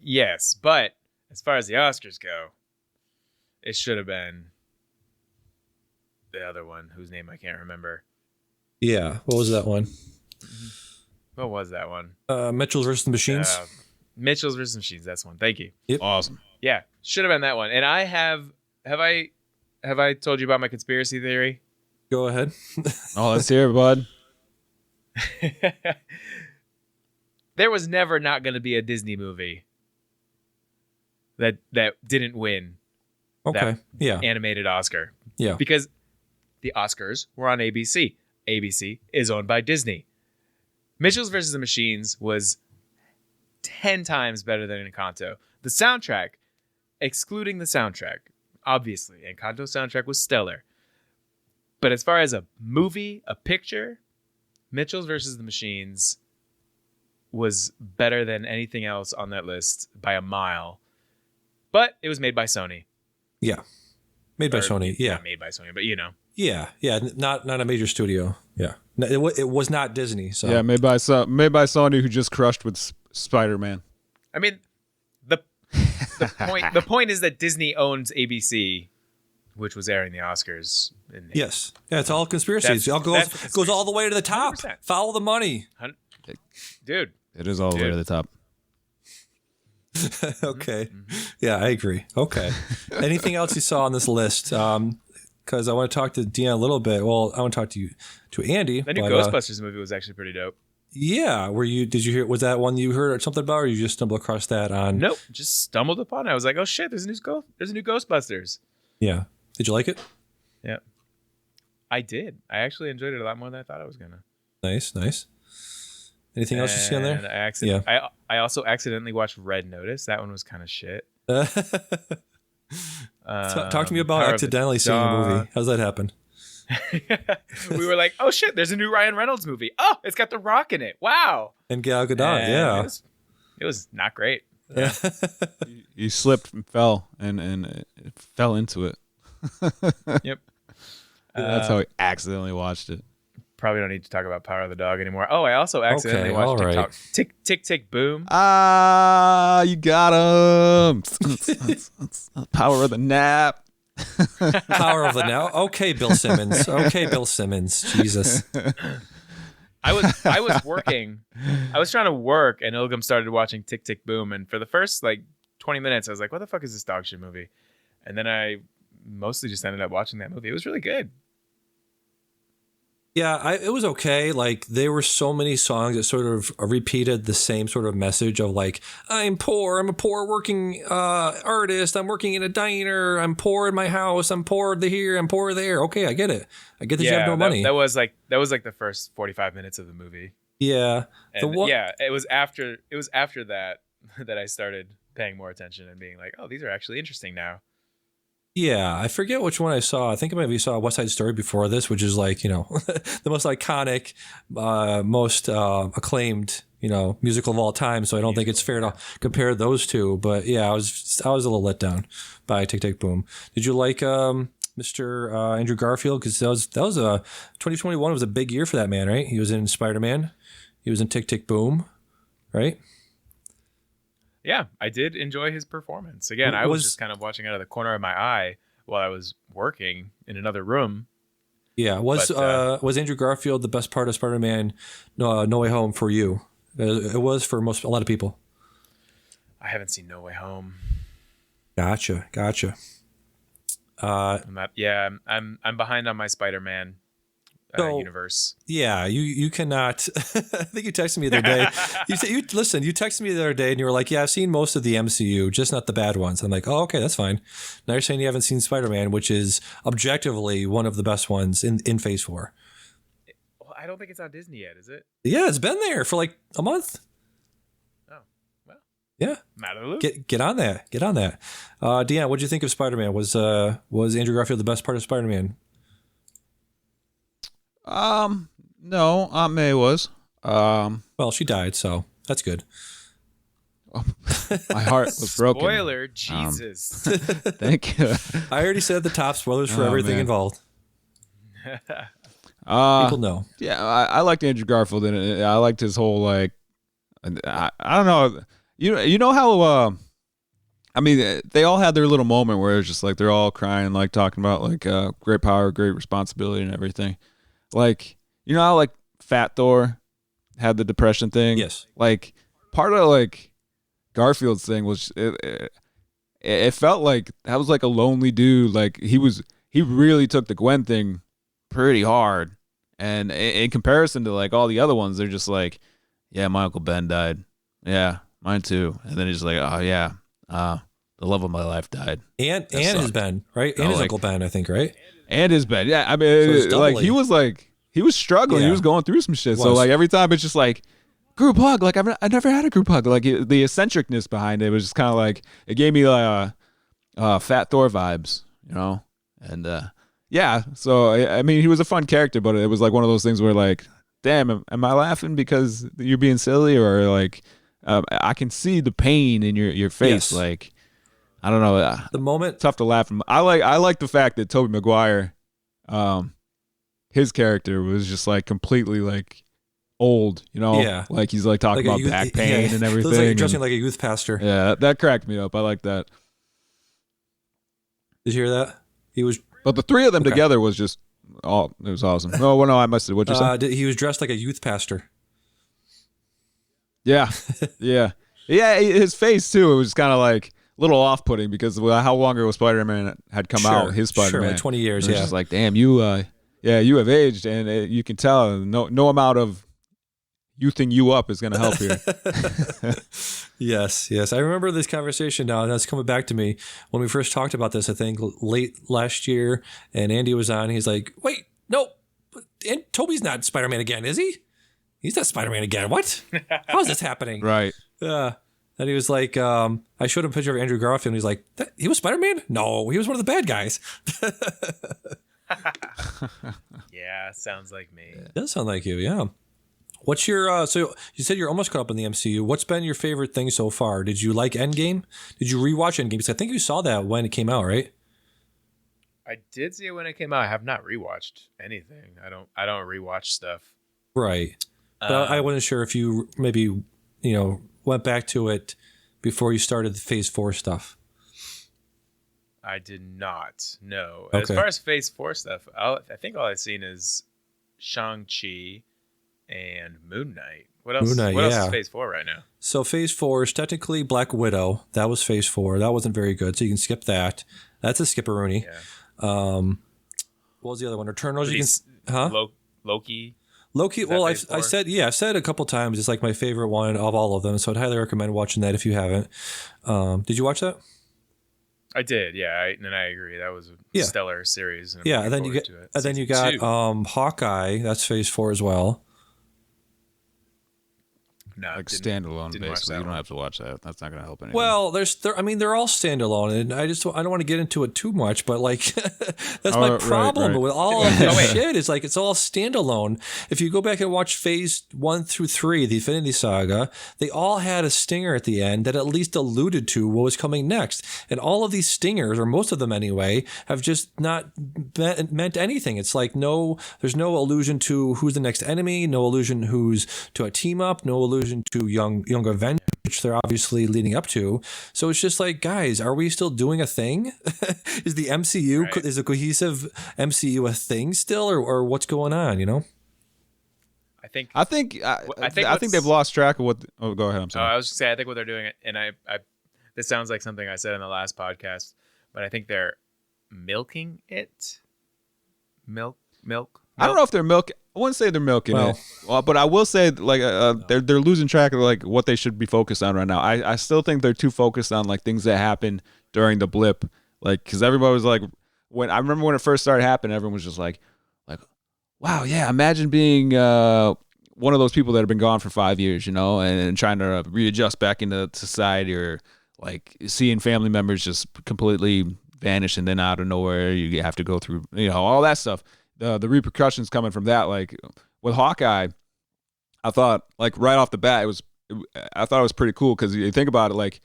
Yes, but as far as the Oscars go, it should have been the other one whose name I can't remember. Yeah. What was that one? What was that one? Mitchell versus the Machines. Mitchell's vs. Machines. That's one. Thank you. Yep. Awesome. Yeah, should have been that one. And I have I told you about my conspiracy theory? Go ahead. Oh, let's hear it, bud. There was never not going to be a Disney movie that didn't win Okay. that Yeah. animated Oscar. Yeah. Because the Oscars were on ABC. ABC is owned by Disney. Mitchell's vs. the Machines was 10 times better than Encanto. The soundtrack, excluding the soundtrack, obviously, Encanto's soundtrack was stellar. But as far as a movie, a picture, Mitchell's vs. the Machines was better than anything else on that list by a mile. But it was made by Sony. Yeah. Made by Sony. Yeah. Not made by Sony, but you know. Yeah. Not a major studio. Yeah. No, it was not Disney. So Yeah, made by Sony, who just crushed with Spider-Man. I mean, the point is that Disney owns ABC, which was airing the Oscars. Yes. Yeah. It's all conspiracies. It all goes all the way to the top. 100%. Follow the money. Dude. It is all the way to the top. Okay. Yeah, I agree. Okay. Anything else you saw on this list? Because I want to talk to Dion a little bit. Well, I want to talk to Andy. The new Ghostbusters movie was actually pretty dope. Yeah. Did you hear? Was that one you heard something about, or you just stumbled across that on? Nope. Just stumbled upon it. I was like, oh shit, there's a new Ghostbusters. Yeah. Did you like it? Yeah. I did. I actually enjoyed it a lot more than I thought I was gonna. Nice. Anything else you see on there? And I also accidentally watched Red Notice. That one was kind of shit. Talk to me about accidentally seeing a movie. How's that happen? We were like, oh shit, there's a new Ryan Reynolds movie. Oh, it's got The Rock in it. Wow. And Gal Gadot, yeah. It was not great. He slipped and fell and fell into it. Yep. That's how he accidentally watched it. Probably don't need to talk about Power of the Dog anymore. Oh, I also accidentally watched all TikTok. right. Tick, tick, tick, boom. Ah, you got him. Power of the nap. Power of the now. Okay, Bill Simmons. Jesus. I was working. I was trying to work, and Ilgum started watching Tick, Tick, Boom. And for the first 20 minutes, I was like, "What the fuck is this dog shit movie?" And then I mostly just ended up watching that movie. It was really good. Yeah, it was okay. Like, there were so many songs that sort of repeated the same sort of message of like, I'm poor, I'm a poor working artist, I'm working in a diner, I'm poor in my house, I'm poor here, I'm poor there. Okay, I get it. I get that you have no money. That was like the first 45 minutes of the movie. Yeah. And it was after that that I started paying more attention and being like, oh, these are actually interesting now. Yeah, I forget which one I saw. I think I maybe saw West Side Story before this, which is like, the most iconic, most acclaimed, musical of all time. So I don't think it's fair to compare those two. But yeah, I was a little let down by Tick Tick Boom. Did you like Mr. Andrew Garfield? Because that was 2021 was a big year for that man, right? He was in Spider-Man. He was in Tick Tick Boom, right? Yeah, I did enjoy his performance. Again, I was just kind of watching out of the corner of my eye while I was working in another room. Yeah, was Andrew Garfield the best part of Spider-Man No Way Home for you? It was for a lot of people. I haven't seen No Way Home. Gotcha. I'm behind on my Spider-Man universe. Yeah, you cannot. I think you texted me the other day. You texted me the other day and you were like, yeah, I've seen most of the MCU, just not the bad ones. I'm like, oh, okay, that's fine. Now you're saying you haven't seen Spider-Man, which is objectively one of the best ones in Phase 4. Well, I don't think it's on Disney yet, is it? Yeah, it's been there for like a month. Oh, well. Yeah. I'm out of the loop. Get on that. Dion, what did you think of Spider-Man? Was Andrew Garfield the best part of Spider-Man? No, Aunt May was. Well, she died, so that's good. My heart was broken. Spoiler, Jesus. Thank you. I already said the top spoilers for everything involved. People know. Yeah, I liked Andrew Garfield in it. I liked his whole I don't know. You know how they all had their little moment where it's just like they're all crying, like talking about like great power, great responsibility, and everything. Like, how like Fat Thor had the depression thing? Yes. Like, part of like Garfield's thing was it felt like that was like a lonely dude. Like he really took the Gwen thing pretty hard. And in comparison to like all the other ones, they're just like, yeah, my Uncle Ben died. Yeah, mine too. And then he's like, oh yeah, the love of my life died. And his Ben, right? And his Uncle Ben, I think, right? And his Ben. Yeah, I mean, so he was struggling. Yeah. He was going through some shit. So like every time it's just like group hug. Like I never had a group hug. Like the eccentricness behind it was just kind of like it gave me like Fat Thor vibes, And yeah, so I mean, he was a fun character, but it was like one of those things where like, damn, am I laughing because you're being silly, or like I can see the pain in your face, yes. Like. I don't know. The moment tough to laugh. I like the fact that Tobey Maguire, his character was just like completely like old, Yeah. Like he's like talking about back pain and everything. Like dressing like a youth pastor. Yeah, that cracked me up. I like that. Did you hear that? But the three of them together was just it was awesome. No, I must have. What'd you say? He was dressed like a youth pastor. Yeah, yeah. His face too. It was kind of like. Little off-putting because how long ago Spider-Man had come out, his Spider-Man, like 20 years. It's just like, damn, you have aged, and you can tell. No amount of youthing you up is going to help here. Yes. I remember this conversation now, and that's coming back to me when we first talked about this. I think late last year, and Andy was on. He's like, "Wait, no, and Toby's not Spider-Man again, is he? He's not Spider-Man again. What? How is this happening?" Right. And he was like, I showed him a picture of Andrew Garfield, and he's like, he was Spider-Man? No, he was one of the bad guys. Yeah, sounds like me. It does sound like you, yeah. What's your so you said you're almost caught up in the MCU. What's been your favorite thing so far? Did you like Endgame? Did you rewatch Endgame? Because I think you saw that when it came out, right? I did see it when it came out. I have not rewatched anything. I don't rewatch stuff. Right. But I wasn't sure if you maybe, went back to it before you started the Phase 4 stuff. I did not. No. Okay. As far as Phase 4 stuff, I think all I've seen is Shang-Chi and Moon Knight. What else? Moon Knight, what else is Phase 4 right now? So Phase 4 is technically Black Widow. That was Phase 4. That wasn't very good, so you can skip that. That's a skipperoonie. Yeah. What was the other one? Eternals. Loki. Loki. Well, I said a couple times it's like my favorite one of all of them. So I'd highly recommend watching that if you haven't. Did you watch that? I did. Yeah, and I agree. That was a stellar series. And and then you got Hawkeye. That's Phase 4 as well. No, like standalone, basically. You don't have to watch that. That's not going to help anyone. Well, they're all standalone, and I don't want to get into it too much, but like that's my problem with all of this shit. Is like it's all standalone. If you go back and watch Phase 1 through 3, the Infinity Saga, they all had a stinger at the end that at least alluded to what was coming next, and all of these stingers, or most of them anyway, have just not meant anything. It's like there's no allusion to who's the next enemy, no allusion who's to a team up, no allusion to young Avengers, which they're obviously leading up to. So it's just like, guys, are we still doing a thing? Is the MCU is a cohesive MCU a thing still, or what's going on? I think they've lost track of what. Oh, go ahead. I'm sorry. I was just saying, I think what they're doing, and I this sounds like something I said in the last podcast, but I think they're milking it. Milk. I don't know if they're milking. I wouldn't say they're milking it, but I will say like they're losing track of like what they should be focused on right now. I still think they're too focused on like things that happen during the blip, like because everybody was like, I remember when it first started happening, everyone was just like, wow, yeah, imagine being one of those people that have been gone for 5 years, and trying to readjust back into society, or like seeing family members just completely vanish and then out of nowhere you have to go through, all that stuff. The repercussions coming from that, like with Hawkeye, I thought like right off the bat I thought it was pretty cool because you think about it, like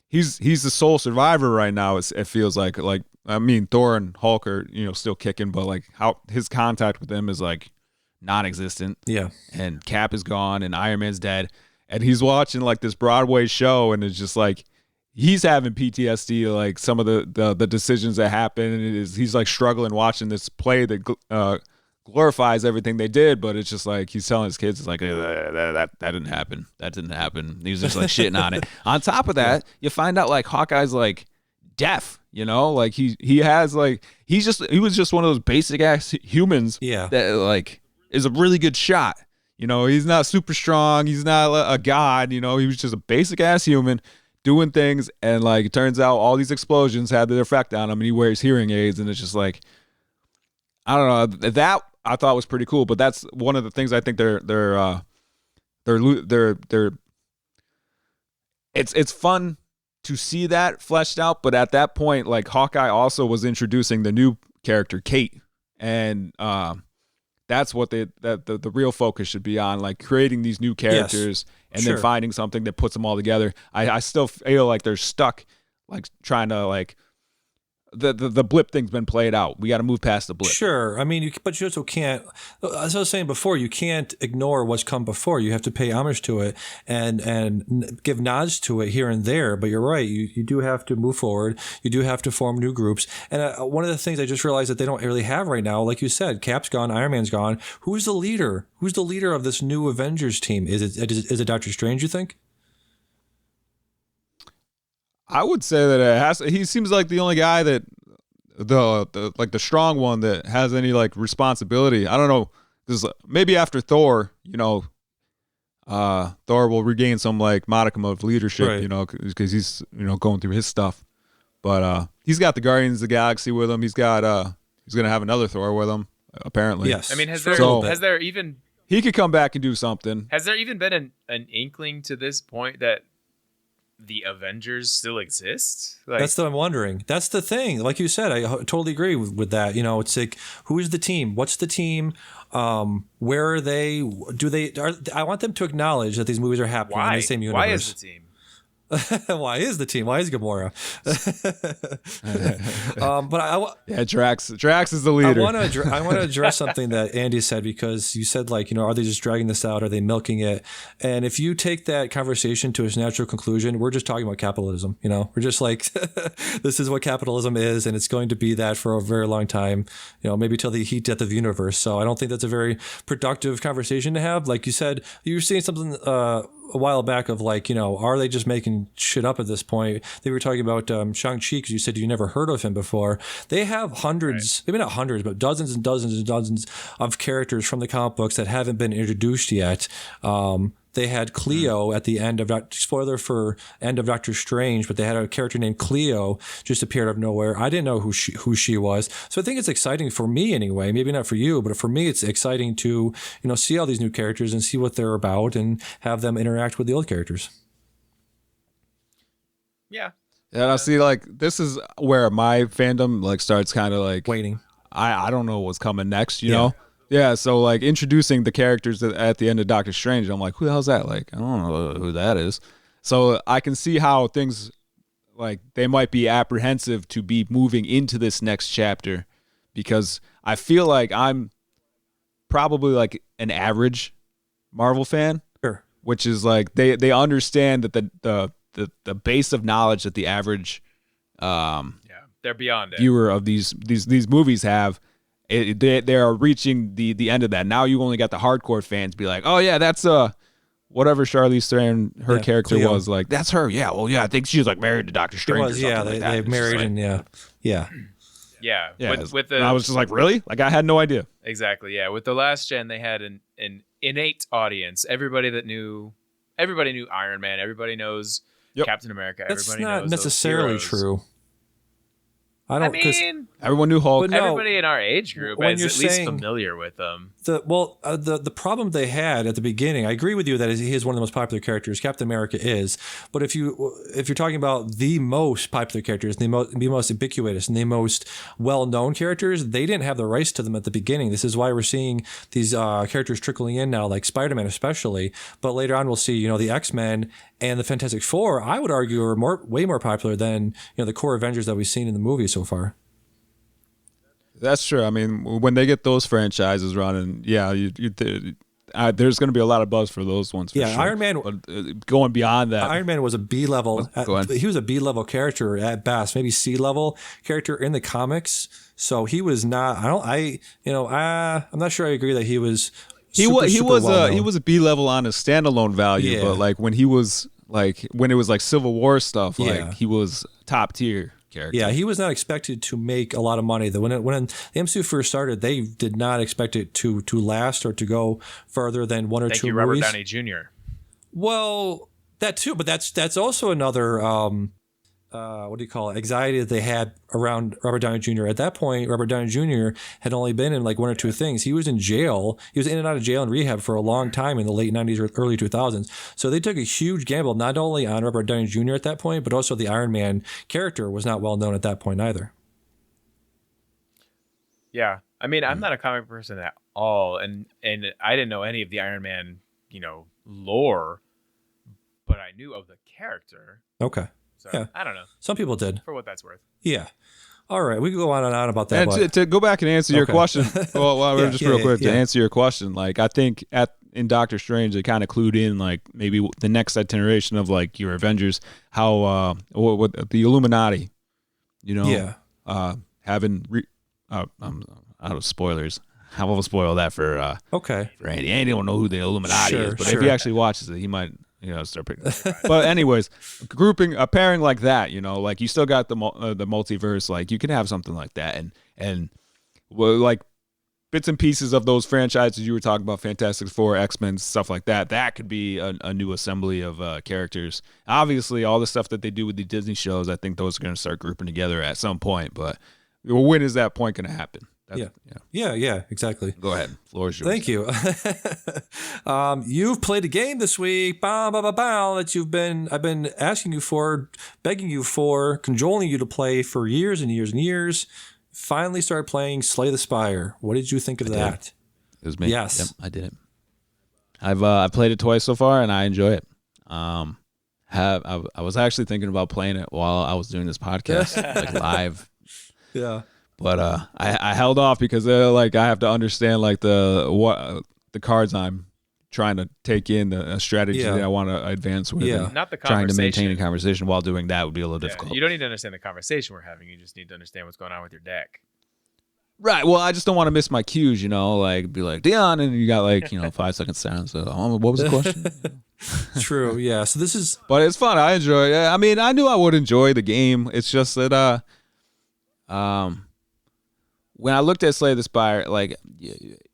he's the sole survivor right now. It feels like I mean Thor and Hulk are still kicking, but like how his contact with them is like non-existent. Yeah, and Cap is gone and Iron Man's dead, and he's watching like this Broadway show, and it's just like he's having PTSD, like some of the decisions that happen, and he's like struggling watching this play that glorifies everything they did, but it's just like he's telling his kids, it's like that didn't happen, that didn't happen. He's just like shitting on it. On top of that, you find out like Hawkeye's like deaf, like he has like he was just one of those basic ass humans that like is a really good shot. He's not super strong, he's not a god, he was just a basic ass human doing things, and like it turns out all these explosions had their effect on him, and he wears hearing aids, and it's just like, I don't know, that I thought was pretty cool. But that's one of the things I think it's fun to see that fleshed out. But at that point, like Hawkeye also was introducing the new character Kate, and that's what the real focus should be on, like creating these new characters and then finding something that puts them all together. I still feel like they're stuck, like trying to like the blip thing's been played out. We got to move past the blip. Sure. I mean, but you also can't, as I was saying before, you can't ignore what's come before. You have to pay homage to it and give nods to it here and there. But you're right. You do have to move forward. You do have to form new groups. And one of the things I just realized that they don't really have right now, like you said, Cap's gone, Iron Man's gone. Who's the leader? Who's the leader of this new Avengers team? Is it Doctor Strange, you think? I would say that he seems like the only guy that the strong one that has any like responsibility. I don't know, because maybe after Thor, Thor will regain some like modicum of leadership, right. Because he's going through his stuff. But he's got the Guardians of the Galaxy with him. He's got he's gonna have another Thor with him apparently. Yes. I mean, has there even he could come back and do something? Has there even been an inkling to this point that the Avengers still exist? Like, that's what I'm wondering. That's the thing. Like you said, I totally agree with that. It's like, who is the team? What's the team? Where are they? I want them to acknowledge that these movies are happening in the same universe. Why is the team? Why is the team? Why is Gamora? Drax is the leader. I want to address something that Andy said, because you said, like, are they just dragging this out? Are they milking it? And if you take that conversation to its natural conclusion, we're just talking about capitalism. We're just like, this is what capitalism is, and it's going to be that for a very long time. Maybe till the heat death of the universe. So I don't think that's a very productive conversation to have. Like you said, you were saying something a while back of, like, are they just making shit up at this point? They were talking about Shang-Chi, because you said you never heard of him before. They have hundreds, maybe not hundreds, but dozens and dozens and dozens of characters from the comic books that haven't been introduced yet. They had Cleo at the end of, spoiler for end of Doctor Strange, but they had a character named Cleo just appeared out of nowhere. I didn't know who she was. So I think it's exciting for me anyway, maybe not for you, but for me, it's exciting to, see all these new characters and see what they're about and have them interact with the old characters. Yeah. Yeah. I see, like, this is where my fandom, like, starts kind of like waiting. I don't know what's coming next, you know? Yeah, so, like, introducing the characters at the end of Doctor Strange, I'm like, who the hell's that? Like, I don't know who that is. So I can see how things, like, they might be apprehensive to be moving into this next chapter, because I feel like I'm probably, like, an average Marvel fan. Sure. Which is, like, they understand that the base of knowledge that the average they're beyond it. viewer of these movies have. They are reaching the end of that. Now you only got the hardcore fans be like, oh yeah, that's whatever Charlize Theron character Cleo. was, like, that's her. Yeah, well, yeah, I think she was, like, married to Doctor Strange. They married, and Yeah. With the, and I was just like, really? Like, I had no idea. Exactly. Yeah. With the last gen, they had an innate audience. Everybody knew Iron Man. Everybody knows Captain America. That's Everybody not knows necessarily those true. I mean, everyone knew Hulk. Everybody in our age group is at least saying familiar with them. The problem they had at the beginning, I agree with you that he is one of the most popular characters. Captain America is, but if you're talking about the most popular characters, the most ubiquitous and the most well-known characters, they didn't have the rights to them at the beginning. This is why we're seeing these characters trickling in now, like Spider-Man especially. But later on, we'll see the X-Men and the Fantastic Four. I would argue are way more popular than the core Avengers that we've seen in the movies so far. That's true. I mean, when they get those franchises running, there's going to be a lot of buzz for those ones. For sure. Iron Man. But going beyond that, Iron Man was a B level. He was a B level character at best, maybe C level character in the comics. So he was not. I'm not sure I agree that he was. He was a B level on his standalone value, but like when it was like Civil War stuff, like he was top tier character. Yeah, he was not expected to make a lot of money. When the MCU first started, they did not expect it to last or to go further than one or two movies. Robert Downey Jr. Well, that too, but that's also another what do you call it? Anxiety that they had around Robert Downey Jr. At that point, Robert Downey Jr. had only been in like one or two things. He was in jail. He was in and out of jail and rehab for a long time in the late 90s or early 2000s. So they took a huge gamble, not only on Robert Downey Jr. at that point, but also the Iron Man character was not well known at that point either. Yeah. I mean, I'm not a comic person at all. And I didn't know any of the Iron Man, lore, but I knew of the character. Okay. So, yeah. I don't know. Some people did. For what that's worth. Yeah. All right. We could go on and on about that. And to go back and answer your question, real quick to answer your question, like I think in Doctor Strange, they kind of clued in like maybe the next iteration of like your Avengers, how what the Illuminati, having I'm out of spoilers. I will spoil that for Andy. Andy don't know who the Illuminati is, but if he actually watches it, he might. Start picking. But anyways, pairing like that, like you still got the multiverse, like you can have something like that, and like bits and pieces of those franchises you were talking about, Fantastic Four, X-Men, stuff like that. That could be a new assembly of characters. Obviously, all the stuff that they do with the Disney shows, I think those are going to start grouping together at some point. But when is that point going to happen? Yeah, exactly. Go ahead. Floor is yours. Thank you. You've played a game this week, that I've been asking you for, begging you for, cajoling you to play for years and years and years. Finally started playing Slay the Spire. What did you think of that? It was me. Yes. Yep, I did it. I've played it twice so far, and I enjoy it. I was actually thinking about playing it while I was doing this podcast, like live. Yeah. But I held off because I have to understand like the cards I'm trying to take in, the strategy that I want to advance with. Yeah. Not the trying to conversation. maintain a conversation while doing that would be a little difficult. You don't need to understand the conversation we're having. You just need to understand what's going on with your deck. Right. Well, I just don't want to miss my cues, like be like Dion, and you got 5 seconds silence. So, what was the question? True. Yeah. So this is, but it's fun. I enjoy it. I mean, I knew I would enjoy the game. It's just that, when I looked at Slay the Spire, like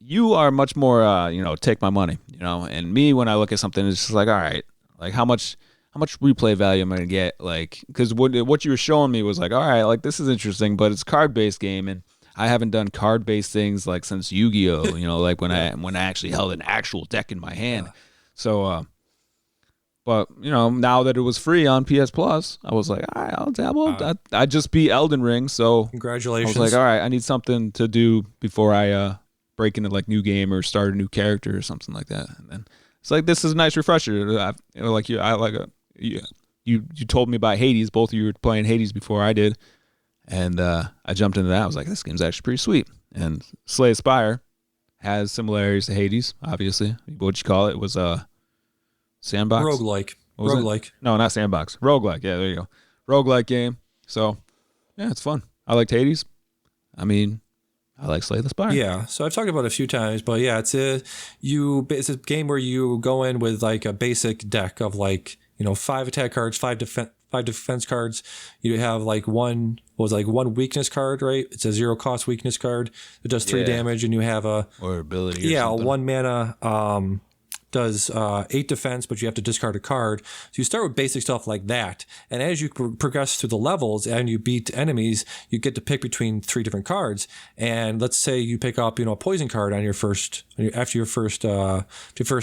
you are much more, take my money, and me, when I look at something, it's just like, all right, like how much replay value am I gonna get? Like, because what you were showing me was like, all right, like this is interesting, but it's card based game, and I haven't done card based things like since Yu-Gi-Oh. Like when I actually held an actual deck in my hand. Yeah. So, but now that it was free on PS Plus, I was like, all right, I'll dabble. I just beat Elden Ring, so congratulations. I was like, all right, I need something to do before I break into like new game or start a new character or something like that. And then it's like, this is a nice refresher. You told me about Hades. Both of you were playing Hades before I did. And I jumped into that. I was like, this game's actually pretty sweet. And Slay the Spire has similarities to Hades, obviously. What'd you call it? It was Sandbox? Roguelike. No, not Sandbox. Roguelike. Yeah, there you go. Roguelike game. So, yeah, it's fun. I liked Hades. I mean, I like Slay the Spire. Yeah, so I've talked about it a few times, but yeah, it's a game where you go in with like a basic deck of 5 attack cards, 5 defense cards. You have one weakness card, right? It's a 0 cost weakness card. It does 3 damage, and you have a ability. Yeah, a 1 mana does 8 defense, but you have to discard a card. So you start with basic stuff like that. And as you progress through the levels and you beat enemies, you get to pick between 3 different cards. And let's say you pick up, a poison card on after your first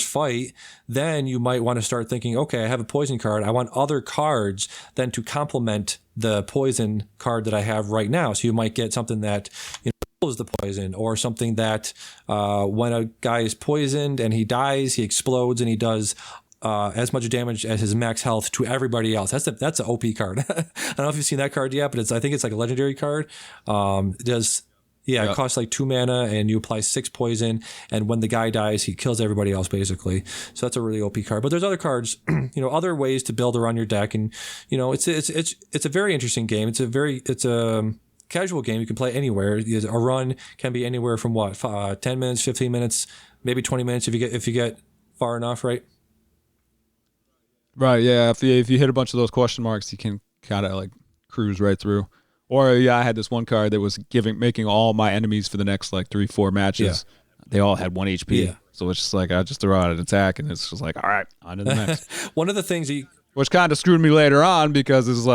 fight, then you might want to start thinking, okay, I have a poison card. I want other cards then to complement the poison card that I have right now. So you might get something that, is the poison, or something that when a guy is poisoned and he dies, he explodes and he does as much damage as his max health to everybody else. That's an OP card. I don't know if you've seen that card yet, but I think it's like a legendary card. It does. Yeah, it costs 2 mana, and you apply 6 poison, and when the guy dies, he kills everybody else, basically. So that's a really OP card. But there's other cards, other ways to build around your deck, and it's a very interesting game. It's a casual game. You can play anywhere. A run can be anywhere from 10 minutes, 15 minutes, maybe 20 minutes if you get far enough, right? Right. Yeah. If you hit a bunch of those question marks, you can kind of cruise right through. Or I had this one card that was making all my enemies for the next 3-4 matches. Yeah. They all had 1 HP. Yeah. So it's just I just throw out an attack, and it's just all right, on to the next. One of the things which kind of screwed me later on, because it's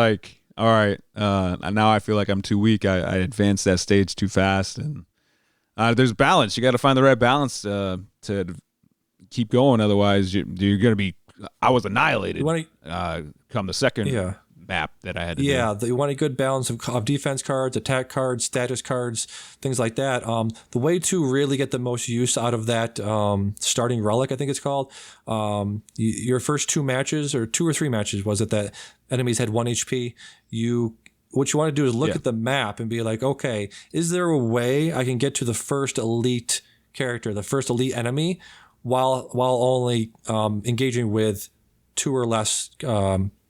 all right, now I feel like I'm too weak. I advanced that stage too fast, and there's balance. You got to find the right balance to keep going. Otherwise, you're going to be. I was annihilated. Come the second map that I had to do. Yeah, you want a good balance of defense cards, attack cards, status cards, things like that. The way to really get the most use out of that starting relic, I think it's called, your first 2 matches, or 2 or 3 matches, was it that enemies had 1 HP? What you want to do is look at the map and be like, okay, is there a way I can get to the first elite character, the first elite enemy, while only engaging with 2 or less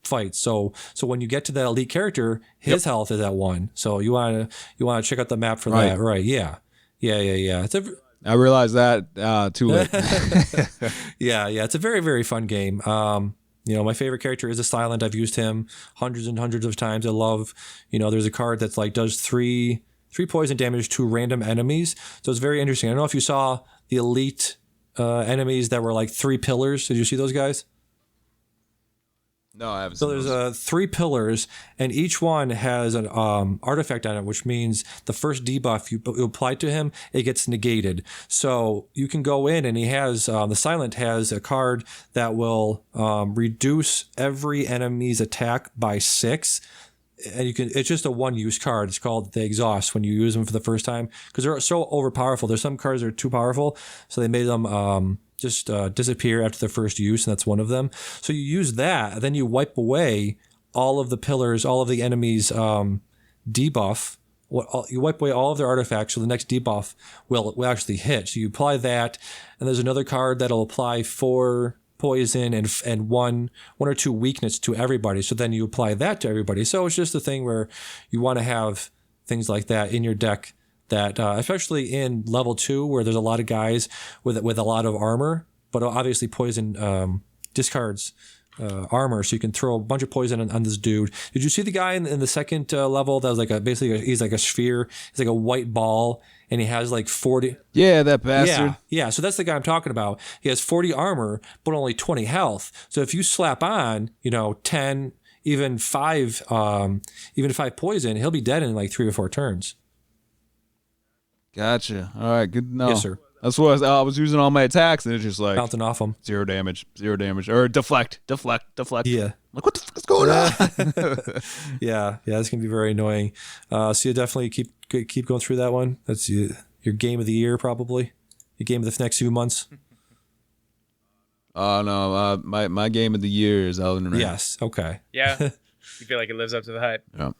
fights. So when you get to that elite character, his health is at 1. So you want to check out the map for that, right? Yeah. I realized that too late. Yeah. It's a very, very fun game. My favorite character is a Silent. I've used him hundreds and hundreds of times. I love, there's a card that's does 3 poison damage to random enemies. So it's very interesting. I don't know if you saw the elite enemies that were 3 pillars. Did you see those guys? No, I haven't So seen there's those. 3 pillars, and each one has an artifact on it, which means the first debuff you apply to him, it gets negated. So you can go in, and he has the Silent has a card that will reduce every enemy's attack by 6. And it's just a one-use card. It's called the Exhaust when you use them for the first time, because they're so overpowerful. There's some cards that are too powerful, so they made them just disappear after their first use, and that's one of them. So you use that, and then you wipe away all of the pillars, all of the enemies' debuff. You wipe away all of their artifacts, so the next debuff will actually hit. So you apply that, and there's another card that'll apply 4 poison and one or 2 weakness to everybody. So then you apply that to everybody. So it's just a thing where you want to have things like that in your deck. That especially in level 2, where there's a lot of guys with a lot of armor, but obviously poison discards armor, so you can throw a bunch of poison on this dude. Did you see the guy in the second level that was like he's like a sphere, he's like a white ball, and he has like 40. Yeah, that bastard. Yeah. So that's the guy I'm talking about. He has 40 armor, but only 20 health. So if you slap on, 10, even 5 poison, he'll be dead in like 3 or 4 turns. Gotcha. All right, good to know. Yes, sir. That's what I was using all my attacks, and it's just like Bouncing off him. 0 damage, or deflect. Yeah. Like, what the fuck is going on? Yeah, this can be very annoying. So you definitely keep going through that one. That's your game of the year, probably. Your game of the next few months. Oh no, my game of the year is Elden Ring. Yes. Okay. Yeah. You feel like it lives up to the hype. Yeah.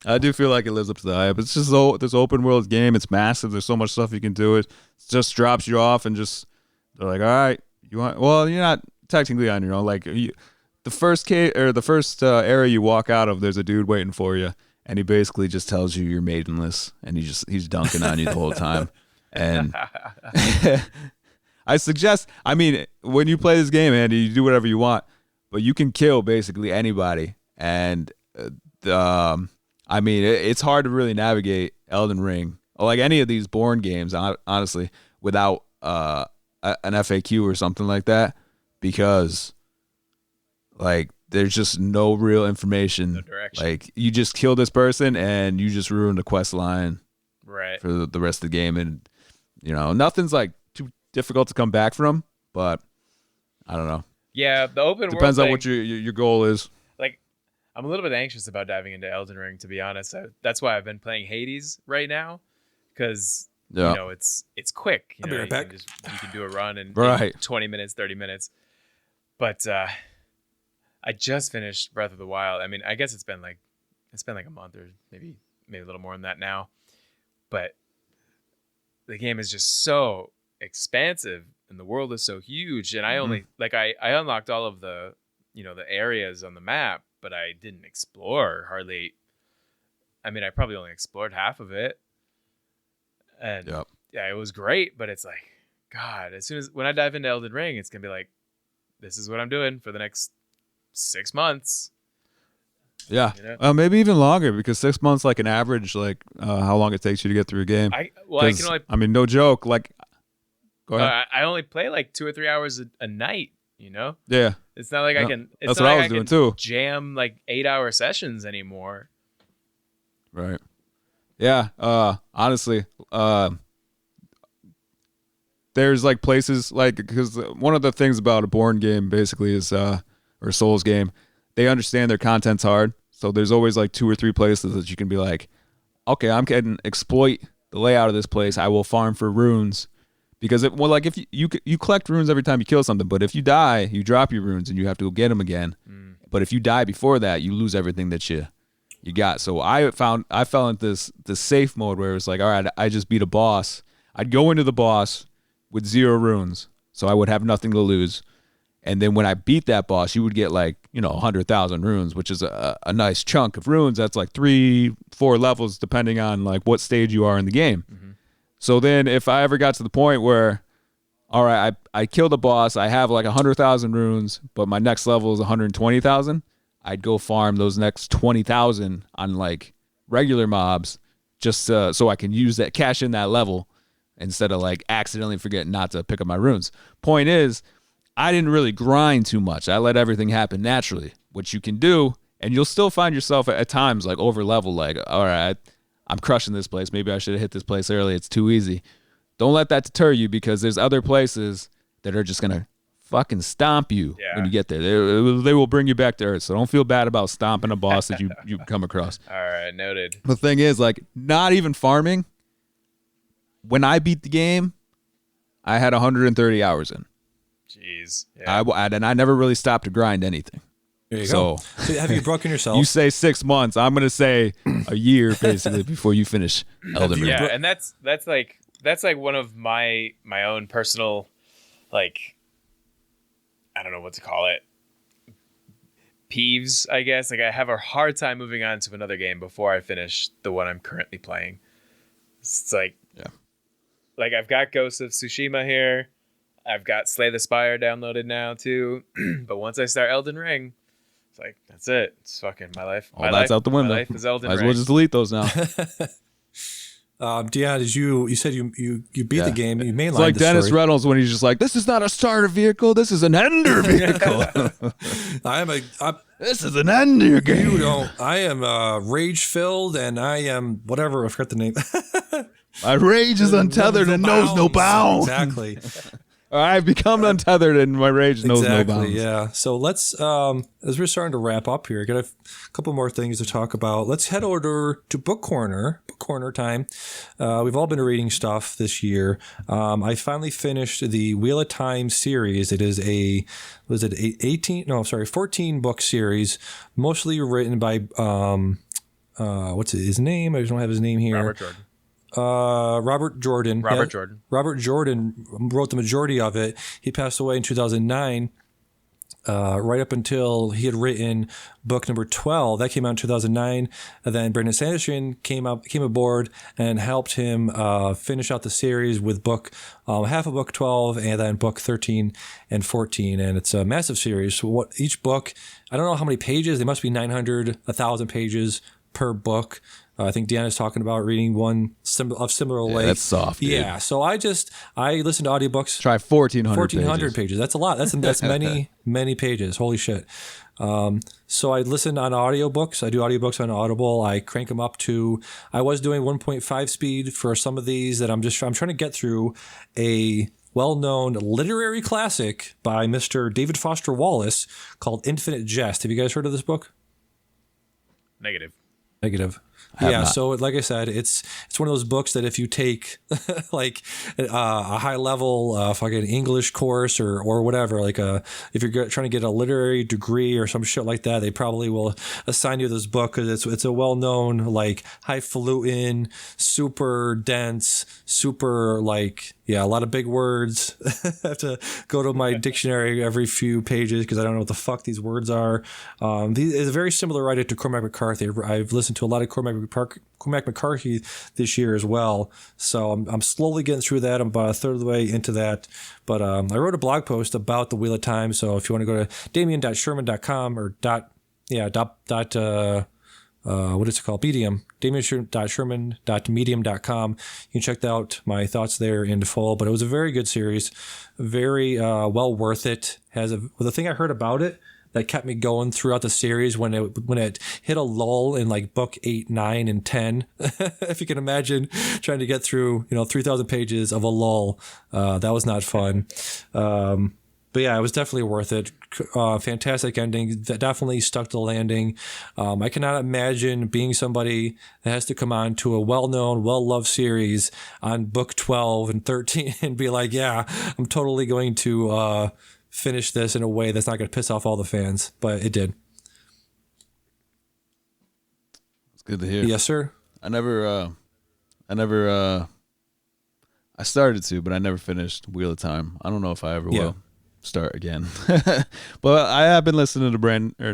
I do feel like it lives up to the hype. It's just this open world game. It's massive. There's so much stuff you can do. It just drops you off and just they're like, all right, you want? Well, you're not technically on your own. Like the first area you walk out of, there's a dude waiting for you, and he basically just tells you you're maidenless, and he's dunking on you the whole time. And I suggest, when you play this game, Andy, you do whatever you want, but you can kill basically anybody, and it's hard to really navigate Elden Ring, or like any of these Bourne games, honestly, without an FAQ or something like that, because like there's just no real information. No direction. Like you just kill this person and you just ruin the quest line Right. for the rest of the game, and nothing's like too difficult to come back from, but I don't know. Yeah, the open world Depends on thing, what your goal is. like, I'm a little bit anxious about diving into Elden Ring, to be honest. That's why I've been playing Hades right now, because it's quick. I'll be right back. You can do a run in 20 minutes, 30 minutes. But I just finished Breath of the Wild. I guess it's been like a month, or maybe a little more than that now. But the game is just so expansive, and the world is so huge. And I only I unlocked all of the the areas on the map, but I didn't explore hardly. I probably only explored half of it. And yeah, it was great, but it's like, God, when I dive into Elden Ring, it's gonna be like, this is what I'm doing for the next 6 months. Yeah, maybe even longer, because 6 months, like an average, like how long it takes you to get through a game. I can only. No joke. Like, go ahead. I only play like 2 or 3 hours a night. Yeah, it's not like I can. It's that's not what like I was doing too. Jam like 8-hour sessions anymore. Right. Yeah. Honestly, there's like places because one of the things about a Bourne game basically is or a Souls game, they understand their content's hard, so there's always like 2 or 3 places that you can be like, okay, I'm can exploit the layout of this place. I will farm for runes, because if you collect runes every time you kill something, but if you die, you drop your runes and you have to go get them again. But if you die before that, you lose everything that you got. So I fell into this safe mode where it was like, all right, I just beat a boss. I'd go into the boss with 0 runes, so I would have nothing to lose. And then when I beat that boss, you would get 100,000 runes, which is a nice chunk of runes. That's like 3-4 levels, depending on like what stage you are in the game. Mm-hmm. So then if I ever got to the point where, all right, I killed the boss, I have like 100,000 runes, but my next level is 120,000, I'd go farm those next 20,000 on like regular mobs, just so I can use that, cash in that level, instead of like accidentally forgetting not to pick up my runes. Point is, I didn't really grind too much. I let everything happen naturally, which you can do, and you'll still find yourself at times like over level, like, all right, I'm crushing this place. Maybe I should have hit this place early. It's too easy. Don't let that deter you, because there's other places that are just going to fucking stomp you when you get there. They will bring you back to earth. So don't feel bad about stomping a boss that you come across. All right, noted. The thing is, like, not even farming. When I beat the game, I had 130 hours in. Jeez. Yeah. And I never really stopped to grind anything. There you go. So have you broken yourself? You say 6 months. I'm going to say a year, basically, before you finish Elden Ring. Yeah, and that's like one of my own personal, like, I don't know what to call it, peeves, I guess. Like, I have a hard time moving on to another game before I finish the one I'm currently playing. It's like, like, I've got Ghost of Tsushima here. I've got Slay the Spire downloaded now too. But once I start Elden Ring, it's like, that's it. It's fucking my life. All that's out the window. My life is Elden Might Ring. as well just delete those now. Dion, you said you beat the game. You mainlined It's like the Dennis story. Reynolds when he's just like, this is not a starter vehicle. This is an ender vehicle. This is an ender game. You don't. I am rage filled, and I am whatever. I forgot the name. My rage is untethered and knows no bounds. Exactly. I've become untethered and my rage knows no bounds. Yeah. So let's, as we're starting to wrap up here, got a couple more things to talk about. Let's head over to Book Corner time. We've all been reading stuff this year. I finally finished the Wheel of Time series. It is 14 book series, mostly written by, what's his name? I just don't have his name here. Robert Jordan. Robert Jordan. Robert Jordan wrote the majority of it. He passed away in 2009. Right up until he had written book number 12. That came out in 2009. And then Brandon Sanderson came aboard and helped him finish out the series with half of book 12 and then book 13 and 14. And it's a massive series. So each book, I don't know how many pages. They must be 900, 1,000 pages per book. I think Dion is talking about reading one of similar length. That's soft. Dude. Yeah. So I listen to audiobooks. Try 1,400 pages. That's a lot. That's many pages. Holy shit. So I listen on audiobooks. I do audiobooks on Audible. I crank them up to, I was doing 1.5 speed for some of these that I'm trying to get through a well-known literary classic by Mr. David Foster Wallace called Infinite Jest. Have you guys heard of this book? Negative. Yeah, so like I said, it's one of those books that if you take like a high level fucking English course or whatever, like if you're trying to get a literary degree or some shit like that, they probably will assign you this book because it's a well known, like, highfalutin, super dense, super, like, yeah, a lot of big words. I have to go to my dictionary every few pages because I don't know what the fuck these words are. It's a very similar writer to Cormac McCarthy. I've listened to a lot of Cormac McCarthy this year as well. So I'm slowly getting through that. I'm about a third of the way into that. But I wrote a blog post about the Wheel of Time. So if you want to go to damian.sherman.com or what is it called? Medium. damian.sherman.medium.com. You can check out my thoughts there in full. But it was a very good series. Very well worth it. The thing I heard about it that kept me going throughout the series when it hit a lull in like book 8, 9, and 10. If you can imagine trying to get through 3,000 pages of a lull, that was not fun. But yeah, it was definitely worth it. Fantastic ending. That definitely stuck the landing. I cannot imagine being somebody that has to come on to a well-known, well-loved series on book 12 and 13 and be like, yeah, I'm totally going to finish this in a way that's not going to piss off all the fans. But it did. It's good to hear. Yes, sir. I started to, but I never finished Wheel of Time. I don't know if I ever will start again. But I have been listening to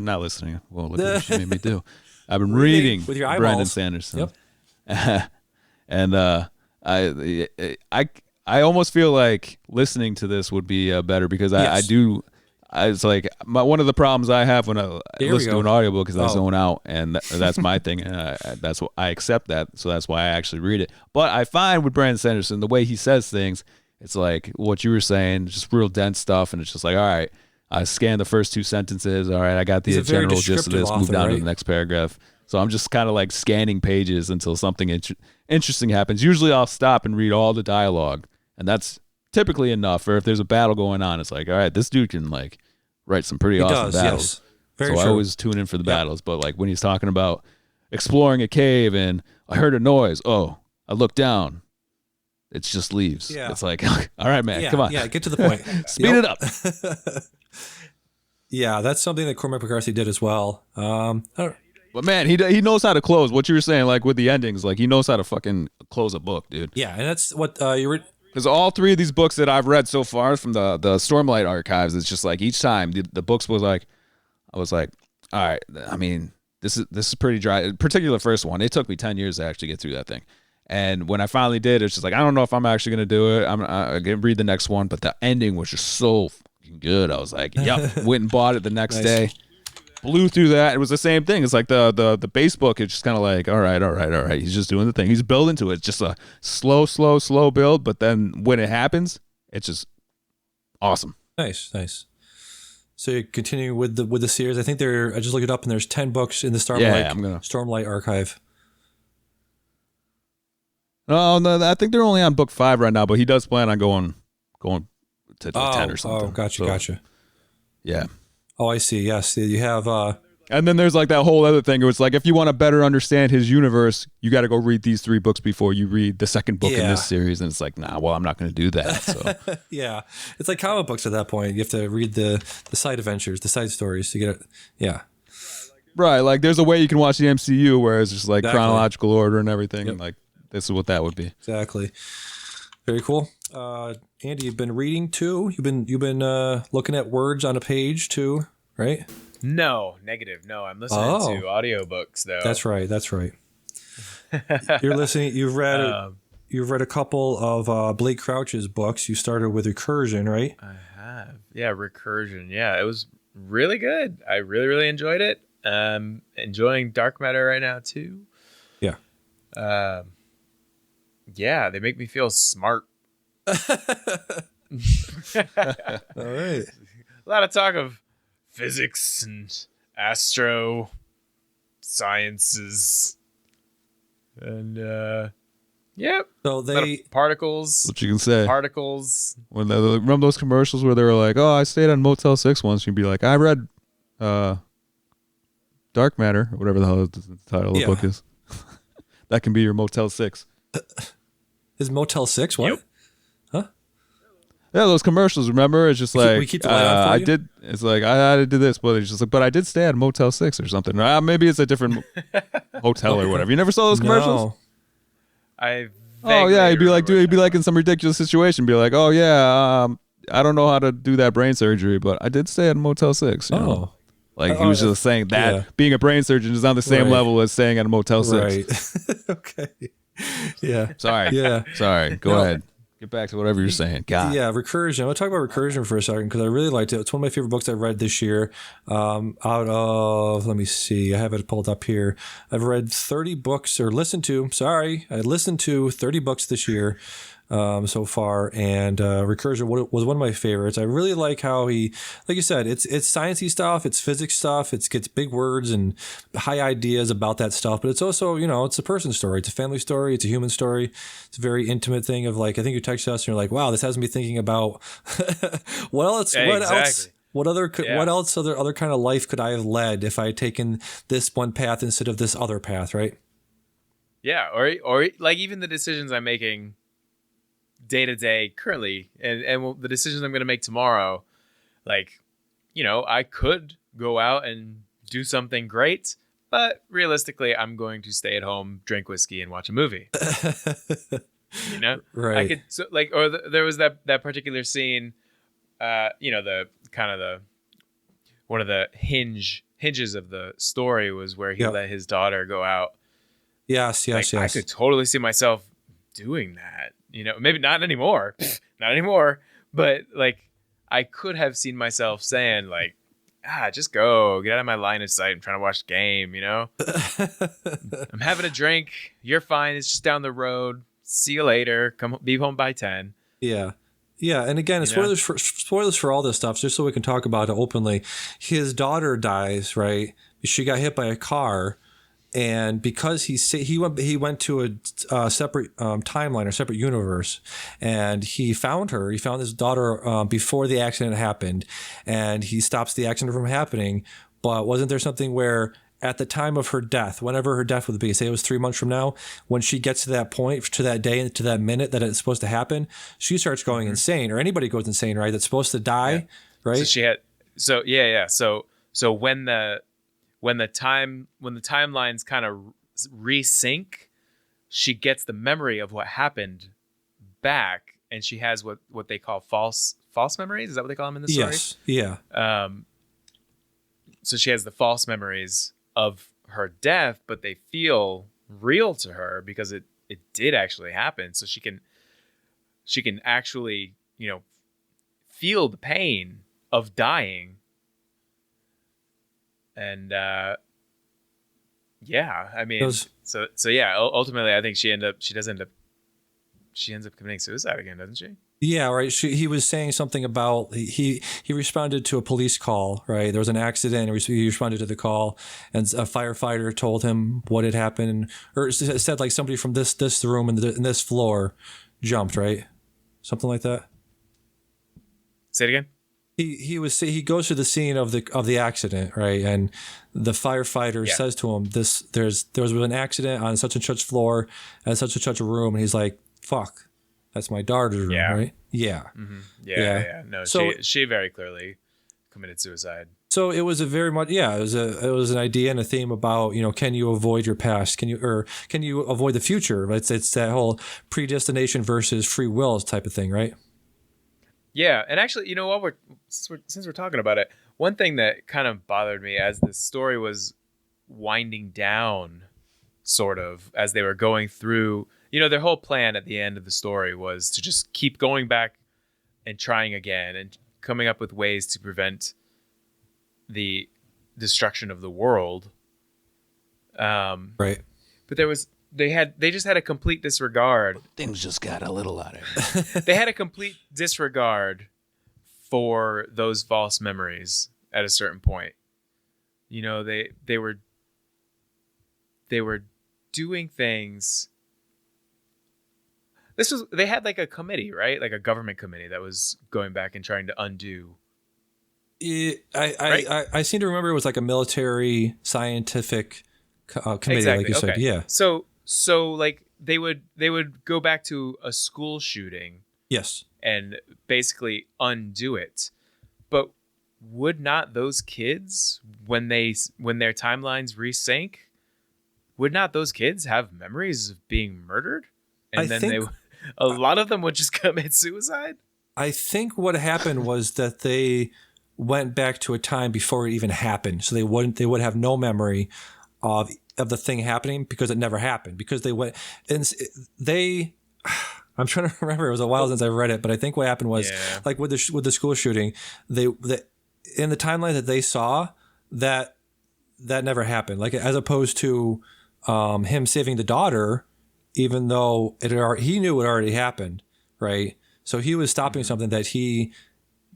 not listening. Well, look what you made me do. I've been reading with your eyeballs. Brandon Sanderson. Yep. And I almost feel like listening to this would be better because it's like one of the problems I have when I listen to an audiobook is I zone out, and that's my thing. And that's what I accept that. So that's why I actually read it. But I find with Brandon Sanderson, the way he says things It's like what you were saying, just real dense stuff, and it's just like, all right, I scanned the first 2 sentences. All right, I got the general gist of this. Move down to the next paragraph. So I'm just kind of like scanning pages until something interesting happens. Usually I'll stop and read all the dialogue, and that's typically enough. Or if there's a battle going on, it's like, all right, this dude can like write some pretty awesome battles. Yes. Very true. I always tune in for the battles. But like when he's talking about exploring a cave and I heard a noise, oh, I looked down. It's just leaves. Yeah. It's like, all right, man, come on. Yeah, get to the point. Speed it up. Yeah, that's something that Cormac McCarthy did as well. But man, he knows how to close. What you were saying, like with the endings, like he knows how to fucking close a book, dude. Yeah, and that's what you were. Because all 3 of these books that I've read so far from the Stormlight archives, it's just like each time the books was like, I was like, all right. I mean, this is pretty dry. Particularly the first one, it took me 10 years to actually get through that thing. And when I finally did, it's just like I don't know if I'm actually gonna do it. I'm gonna read the next one, but the ending was just so fucking good. I was like, yep. Went and bought it the next day. Blew through that. It was the same thing. It's like the base book. It's just kind of like, all right. He's just doing the thing. He's building to it. It's just a slow build. But then when it happens, it's just awesome. Nice. So you continue with the series. I think I just looked it up, and there's 10 books in the Stormlight archive. No, I think they're only on book 5 right now. But he does plan on going to 10 or something. Oh, gotcha. Yeah. Oh, I see. Yes, you have. And then there's like that whole other thing where it's like, if you want to better understand his universe, you got to go read these 3 books before you read the second book in this series. And it's like, nah, well, I'm not going to do that. So yeah, it's like comic books at that point. You have to read the side adventures, the side stories to get it. Yeah. Right. Like there's a way you can watch the MCU where it's just like chronological order and everything. Yep. And like, this is what that would be. Exactly. Very cool. Andy, you've been reading too. You've been looking at words on a page too, right? No, negative. No, I'm listening to audiobooks though. That's right. You're listening. You've read a couple of Blake Crouch's books. You started with Recursion, right? I have. Yeah, Recursion. Yeah, it was really good. I really, really enjoyed it. Enjoying Dark Matter right now too. Yeah. Yeah, they make me feel smart. All right. A lot of talk of physics and astro sciences and so particles. What you can say? Particles. When remember those commercials where they were like, "Oh, I stayed on Motel 6 once." You'd be like, "I read Dark Matter," or whatever the hell the title of the book is. That can be your Motel 6. Is Motel 6 what? Yep. Huh? Yeah, those commercials. Remember, it's just like we keep the light on for you? I did. It's like I had to do this, but it's just like, but I did stay at Motel 6 or something. Maybe it's a different hotel or whatever. You never saw those commercials? No. Oh yeah, he'd be like in some ridiculous situation. Be like, oh yeah, I don't know how to do that brain surgery, but I did stay at Motel 6. You know? Like he was just saying that being a brain surgeon is on the same level as staying at a Motel 6. Right. Okay. Yeah. Sorry. Yeah. Sorry. Go ahead. Get back to whatever you're saying. God. Yeah, Recursion. I'm going to talk about Recursion for a second because I really liked it. It's one of my favorite books I've read this year. Out of, let me see, I have it pulled up here. I've read 30 books I listened to 30 books this year so far. And Recursion was one of my favorites. I really like how he, like you said, it's sciencey stuff, it's physics stuff, it gets big words and high ideas about that stuff. But it's also, it's a person story. It's a family story. It's a human story. It's a very intimate thing of like, I think you text us and you're like, wow, this has me thinking about what else? Yeah, what exactly. else? What else other kind of life could I have led if I had taken this one path instead of this other path, right? Yeah, or like even the decisions I'm making day to day currently, and the decisions I'm going to make tomorrow, like, I could go out and do something great, but realistically, I'm going to stay at home, drink whiskey, and watch a movie. Right? I could there was that particular scene. The kind of the one of the hinges of the story was where he let his daughter go out. Yes. I could totally see myself doing that. Maybe not anymore, but like I could have seen myself saying like, just go, get out of my line of sight. I'm trying to watch the game, I'm having a drink. You're fine. It's just down the road. See you later. Be home by 10. Yeah. Yeah, and again, spoilers for all this stuff, just so we can talk about it openly. His daughter dies, right? She got hit by a car, and because he went to a separate timeline or separate universe, and he found her. He found his daughter before the accident happened, and he stops the accident from happening. But wasn't there something where at the time of her death, whenever her death would be, say it was 3 months from now, when she gets to that point, to that day, to that minute that it's supposed to happen, she starts going insane, or anybody goes insane, right? That's supposed to die, right? So she had, so when the timelines kind of resync, she gets the memory of what happened back, and she has what they call false memories. Is that what they call them in the story? Yes. Yeah. So she has the false memories of her death, but they feel real to her because it did actually happen. So she can actually, feel the pain of dying. And I mean, ultimately I think she ends up committing suicide again, doesn't she? Yeah, right. He was saying something about he responded to a police call, right? There was an accident, and he responded to the call, and a firefighter told him what had happened, or said like somebody from this room and this floor jumped, right? Something like that. Say it again. He goes to the scene of the accident, right? And the firefighter says to him, there was an accident on such and such floor at such and such a room, and he's like, "Fuck. That's my daughter's room," right? Yeah. Mm-hmm. Yeah. No, so, she very clearly committed suicide. So it was it was an idea and a theme about, can you avoid your past? Can you avoid the future? It's that whole predestination versus free will type of thing, right? Yeah, and actually, since we're talking about it, one thing that kind of bothered me as the story was winding down, sort of, as they were going through. Their whole plan at the end of the story was to just keep going back and trying again and coming up with ways to prevent the destruction of the world. Right. But they just had a complete disregard. Things just got a little out of it. They had a complete disregard for those false memories at a certain point. They were doing things. They had like a committee, right? Like a government committee that was going back and trying to undo. I seem to remember it was like a military scientific committee, exactly. like you said. Yeah. So like they would go back to a school shooting. Yes. And basically undo it. But would not those kids, when their timelines resync, would not those kids have memories of being murdered? And a lot of them would just commit suicide? I think what happened was that they went back to a time before it even happened. So they would have no memory of the thing happening because it never happened. Because they went and I'm trying to remember. It was a while since I read it, but I think what happened was like with the school shooting, they in the timeline that they saw that never happened. Like as opposed to him saving the daughter. Even though he knew it already happened, right? So he was stopping something that he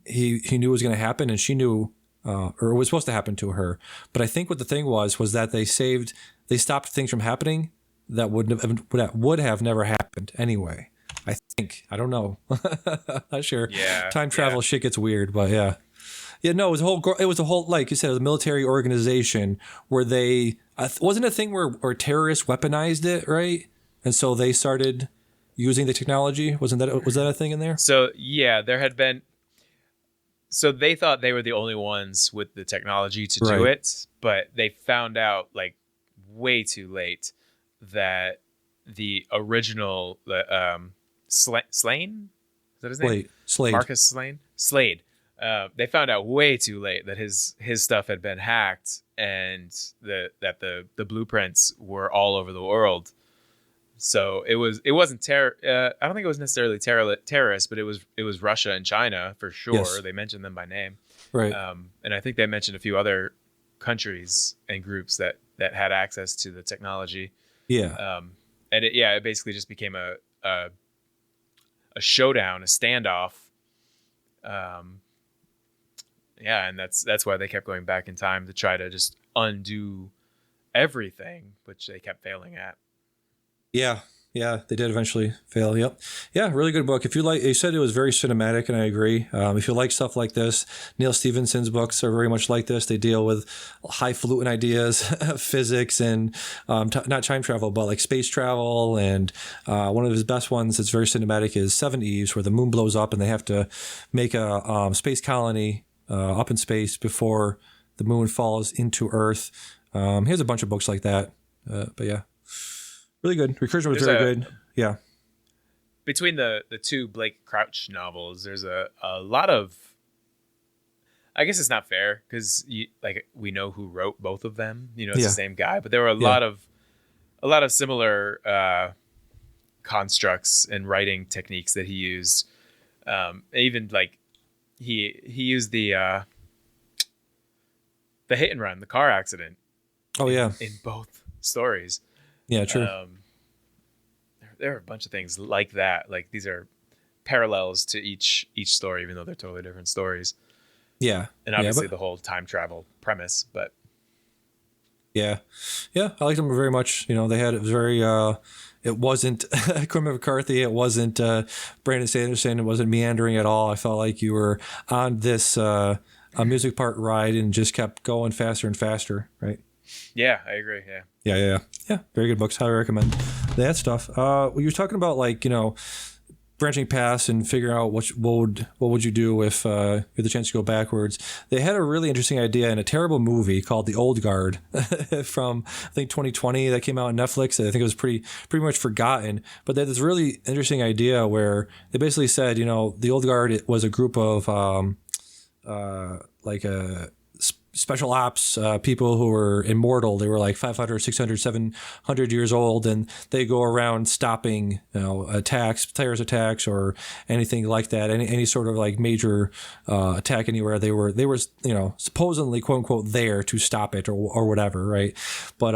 knew was going to happen, and she knew, or was supposed to happen to her. But I think what the thing was that they stopped things from happening that would have never happened anyway. I think. I don't know. Not sure. Yeah. Time travel shit gets weird, but yeah. Yeah, no, it was a whole, like you said, it was a military organization where they wasn't a thing where terrorists weaponized it, right? And so they started using the technology. Was that a thing in there? So yeah, there had been. So they thought they were the only ones with the technology to do it, but they found out like way too late that the original Slane, is that his name? Slade. Marcus Slade. They found out way too late that his stuff had been hacked and that the blueprints were all over the world. So it wasn't I don't think it was necessarily terrorists, but it was Russia and China for sure. Yes. They mentioned them by name, right? And I think they mentioned a few other countries and groups that had access to the technology. Yeah. And it basically just became a showdown, a standoff Yeah, and that's why they kept going back in time to try to just undo everything, which they kept failing at. Yeah. Yeah, they did eventually fail. Yep. Yeah, really good book. If you like, you said it was very cinematic, and I agree. If you like stuff like this, Neil Stephenson's books are very much like this. They deal with highfalutin ideas, physics, and not time travel, but like space travel. And one of his best ones that's very cinematic is Seven Eves, where the moon blows up and they have to make a space colony up in space before the moon falls into Earth. He has a bunch of books like that. But yeah. Really good. Recursion was very good. Yeah. Between the two Blake Crouch novels, there's a lot of. I guess it's not fair because we know who wrote both of them. You know, it's the same guy, but there were a lot of similar constructs and writing techniques that he used. Even like he used the hit and run, the car accident. Oh yeah. In both stories. Yeah, true. There are a bunch of things like that. Like these are parallels to each story, even though they're totally different stories. Yeah, and obviously the whole time travel premise. But yeah, I liked them very much. You know, it was very. It wasn't Cormac McCarthy. It wasn't Brandon Sanderson. It wasn't meandering at all. I felt like you were on this a music park ride and just kept going faster and faster. Right. Yeah, I agree. Yeah. Very good books. Highly recommend that stuff. You were talking about like, you know, branching paths and figuring out what would you do if you had the chance to go backwards. They had a really interesting idea in a terrible movie called The Old Guard from I think 2020 that came out on Netflix. I think it was pretty much forgotten, but they had this really interesting idea where they basically said, you know, the Old Guard, it was a group of special ops people who were immortal. They were like 500, 600, 700 years old, and they go around stopping, you know, terrorist attacks or anything like that. Any sort of like major attack anywhere. They were, you know, supposedly quote unquote there to stop it or whatever, right? But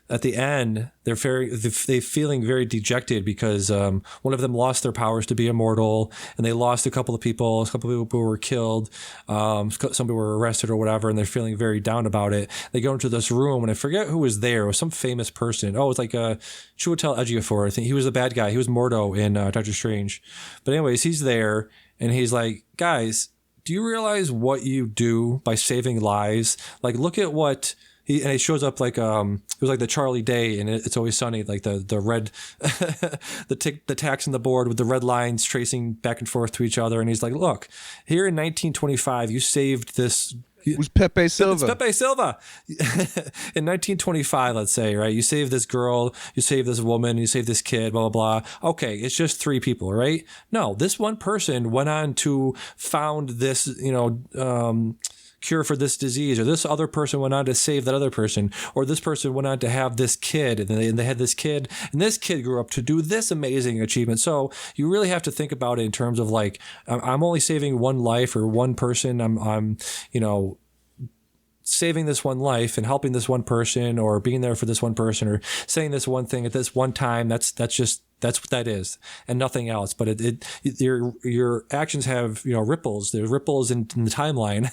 at the end, they're feeling very dejected because one of them lost their powers to be immortal, and they lost a couple of people. A couple of people were killed. Some people were arrested or whatever, and they're feeling very down about it. They go into this room, and I forget who was there. It was some famous person. Oh, it's like Chiwetel Ejiofor. I think he was the bad guy. He was Mordo in Doctor Strange. But anyways, he's there, and he's like, guys, do you realize what you do by saving lives? Like, look at what... And it shows up like it was like the Charlie Day and It's Always Sunny, like the red the tacks on the board with the red lines tracing back and forth to each other. And he's like, look, here in 1925, you saved this. Who's Pepe Silva? It's Pepe Silva. In 1925, let's say, right? You saved this girl, you saved this woman, you saved this kid, blah, blah, blah. Okay, it's just 3 people, right? No, this one person went on to found this, you know, cure for this disease, or this other person went on to save that other person, or this person went on to have this kid, and they had this kid, and this kid grew up to do this amazing achievement. So you really have to think about it in terms of like, I'm only saving one life or one person. I'm you know, saving this one life and helping this one person, or being there for this one person, or saying this one thing at this one time. That's what that is, and nothing else. But your actions have, you know, ripples. There's ripples in the timeline.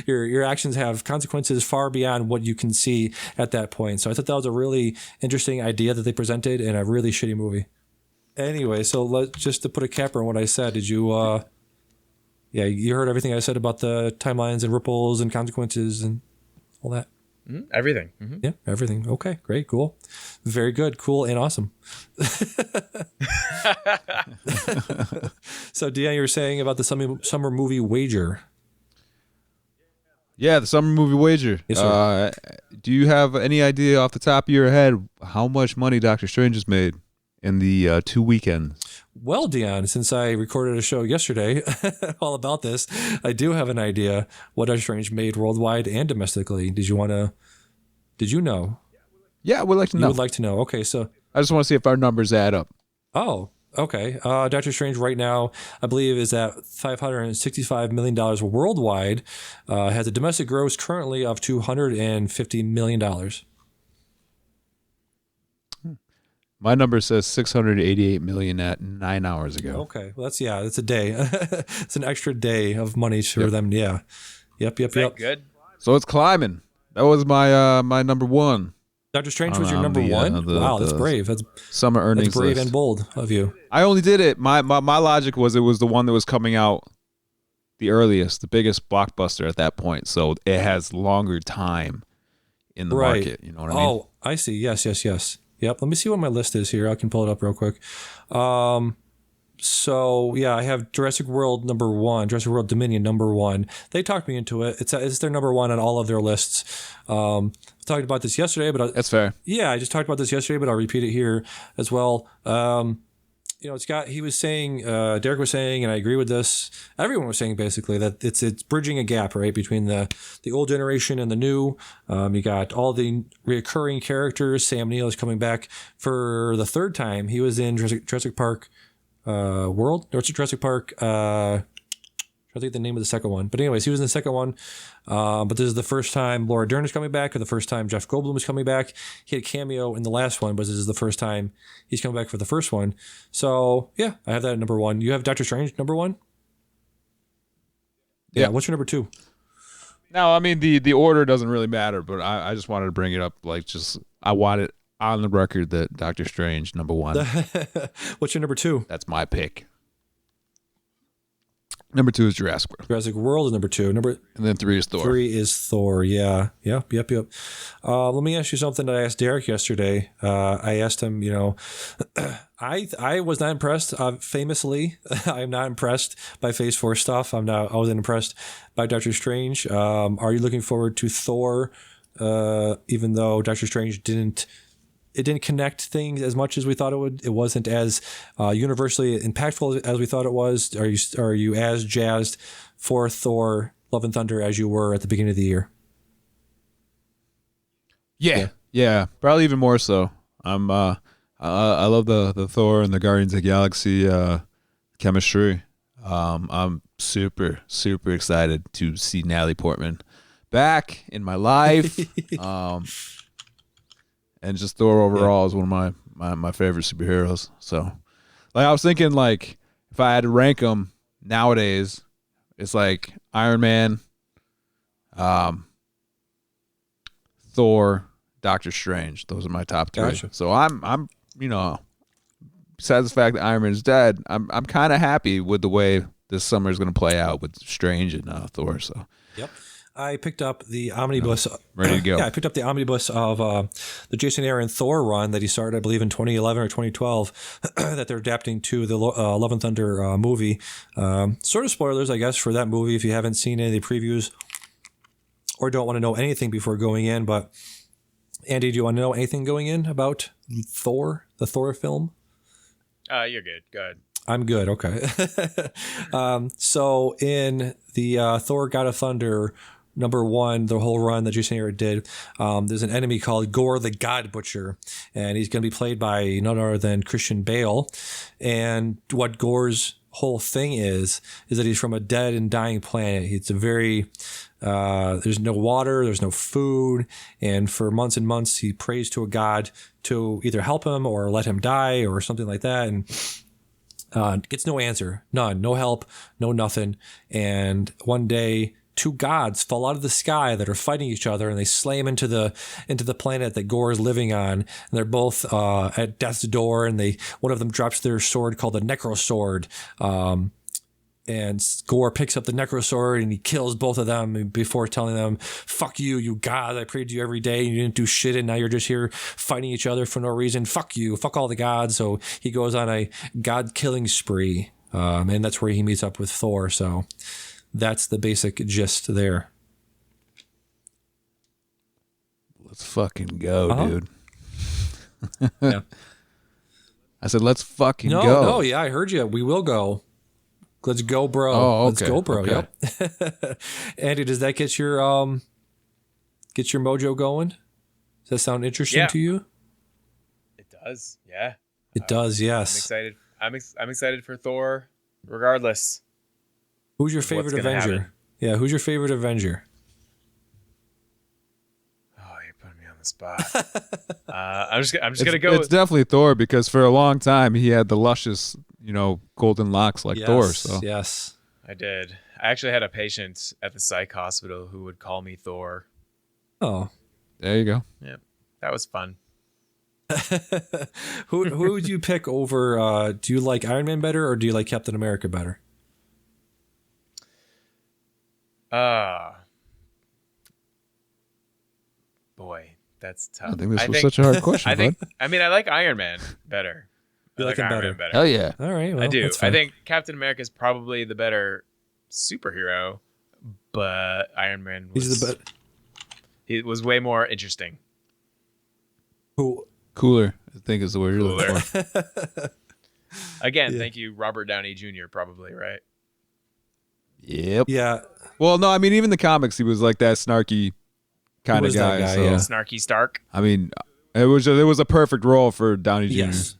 your actions have consequences far beyond what you can see at that point. So I thought that was a really interesting idea that they presented in a really shitty movie. Anyway, so just to put a capper on what I said, did you? Yeah, you heard everything I said about the timelines and ripples and consequences and all that. Everything. Mm-hmm. Yeah, everything. Okay, great, cool. Very good, cool, and awesome. So, Dion, you were saying about the summer movie wager. Yeah, the summer movie wager. Yes, sir. Do you have any idea off the top of your head how much money Doctor Strange has made in the 2 weekends? Well, Dion, since I recorded a show yesterday all about this, I do have an idea what Doctor Strange made worldwide and domestically. Did you know? Yeah, we'd like to know. You would like to know. Okay, so I just want to see if our numbers add up. Oh, okay. Doctor Strange right now, I believe, is at $565 million worldwide. Has a domestic gross currently of $250 million. My number says 688 million at 9 hours ago. Okay, well that's a day. It's an extra day of money for them. Yeah. Yep. Good. So it's climbing. That was my my number one. Doctor Strange was your number one. Wow, that's brave. That's summer earnings. That's brave list. and bold of you. I only did it. My logic was it was the one that was coming out the earliest, the biggest blockbuster at that point. So it has longer time in the market. You know what I mean? Oh, I see. Yes. Yep. Let me see what my list is here. I can pull it up real quick. So yeah, I have Jurassic World number one, Jurassic World Dominion number one. They talked me into it. It's their number one on all of their lists. I talked about this yesterday, but that's fair. Yeah, I just talked about this yesterday, but I'll repeat it here as well. He was saying, Derek was saying, and I agree with this. Everyone was saying basically that it's bridging a gap, right, between the old generation and the new. You got all the reoccurring characters. Sam Neill is coming back for the third time. He was in Jurassic Park World. No, it's Jurassic Park. I think the name of the second one. But anyways, he was in the second one. But this is the first time Laura Dern is coming back, or the first time Jeff Goldblum is coming back. He had a cameo in the last one, but this is the first time he's coming back for the first one. So, yeah, I have that at number one. You have Doctor Strange, number one? Yeah. What's your number two? No, I mean, the order doesn't really matter, but I just wanted to bring it up. I want it on the record that Doctor Strange, number one. What's your number two? That's my pick. Number two is Jurassic World. Jurassic World is number two. And then three is Thor. Three is Thor, yeah. Yep. Let me ask you something that I asked Derek yesterday. I asked him, I was not impressed, famously. I am not impressed by Phase 4 stuff. I wasn't impressed by Doctor Strange. Are you looking forward to Thor, even though Doctor Strange didn't connect things as much as we thought it would? It wasn't as universally impactful as we thought it was. Are you as jazzed for Thor: Love and Thunder as you were at the beginning of the year? Yeah, probably even more so. I love the Thor and the Guardians of the Galaxy chemistry. I'm super excited to see Natalie Portman back in my life. And just Thor overall is one of my favorite superheroes. So, I was thinking, if I had to rank them nowadays, it's like Iron Man, Thor, Doctor Strange. Those are my top three. Gotcha. So I'm besides the fact that Iron Man is dead, I'm kind of happy with the way this summer is going to play out with Strange and Thor. So. Yep. I picked up the omnibus. Ready to go. Yeah, I picked up the omnibus of the Jason Aaron Thor run that he started, I believe, in 2011 or 2012, that they're adapting to the Love and Thunder movie. Sort of spoilers, I guess, for that movie if you haven't seen any of the previews or don't want to know anything before going in. But, Andy, do you want to know anything going in about Thor, the Thor film? You're good. Go ahead. I'm good. Okay. So in the Thor God of Thunder number one, the whole run that Jason Aaron did, there's an enemy called Gore the God Butcher, and he's going to be played by none other than Christian Bale. And what Gore's whole thing is that he's from a dead and dying planet. It's a very there's no water, there's no food, and for months and months he prays to a god to either help him or let him die or something like that, and gets no answer, none, no help, no nothing. And one day, two gods fall out of the sky that are fighting each other, and they slam into the planet that Gore is living on. And they're both at death's door, and one of them drops their sword called the Necro Sword. And Gore picks up the Necro Sword and he kills both of them before telling them, "Fuck you, you gods! I prayed to you every day, and you didn't do shit, and now you're just here fighting each other for no reason. Fuck you, fuck all the gods." So he goes on a god-killing spree, and that's where he meets up with Thor. So that's the basic gist there. Let's fucking go, dude. Yeah. I said, let's fucking go. No, yeah, I heard you. We will go. Let's go, bro. Oh, okay. Let's go, bro. Okay. Yep. Andy, does that get your mojo going? Does that sound interesting to you? It does. Yeah. It does. Yes. I'm excited. I'm excited for Thor, regardless. Who's your favorite Avenger? Yeah. Who's your favorite Avenger? Oh, you're putting me on the the spot. I'm just gonna go. It's definitely Thor because for a long time he had the luscious, golden locks like Thor. So yes, I did. I actually had a patient at the psych hospital who would call me Thor. Oh, there you go. Yeah, that was fun. who would you pick over? Do you like Iron Man better, or do you like Captain America better? Boy, that's tough. I think this was such a hard question. I like Iron Man better. You like him Iron better? Man better. Hell yeah. All right, well, I do. that's I fine. think Captain America is probably the better superhero, but Iron Man was, it was way more interesting. Who? Cooler, I think is the word you're looking for. Again, thank you, Robert Downey Jr., probably, right? Yep. Yeah. Well, no, I mean, even in the comics, he was like that snarky kind of guy. That guy, so, yeah. Snarky Stark. I mean, it was a perfect role for Downey Jr. Yes.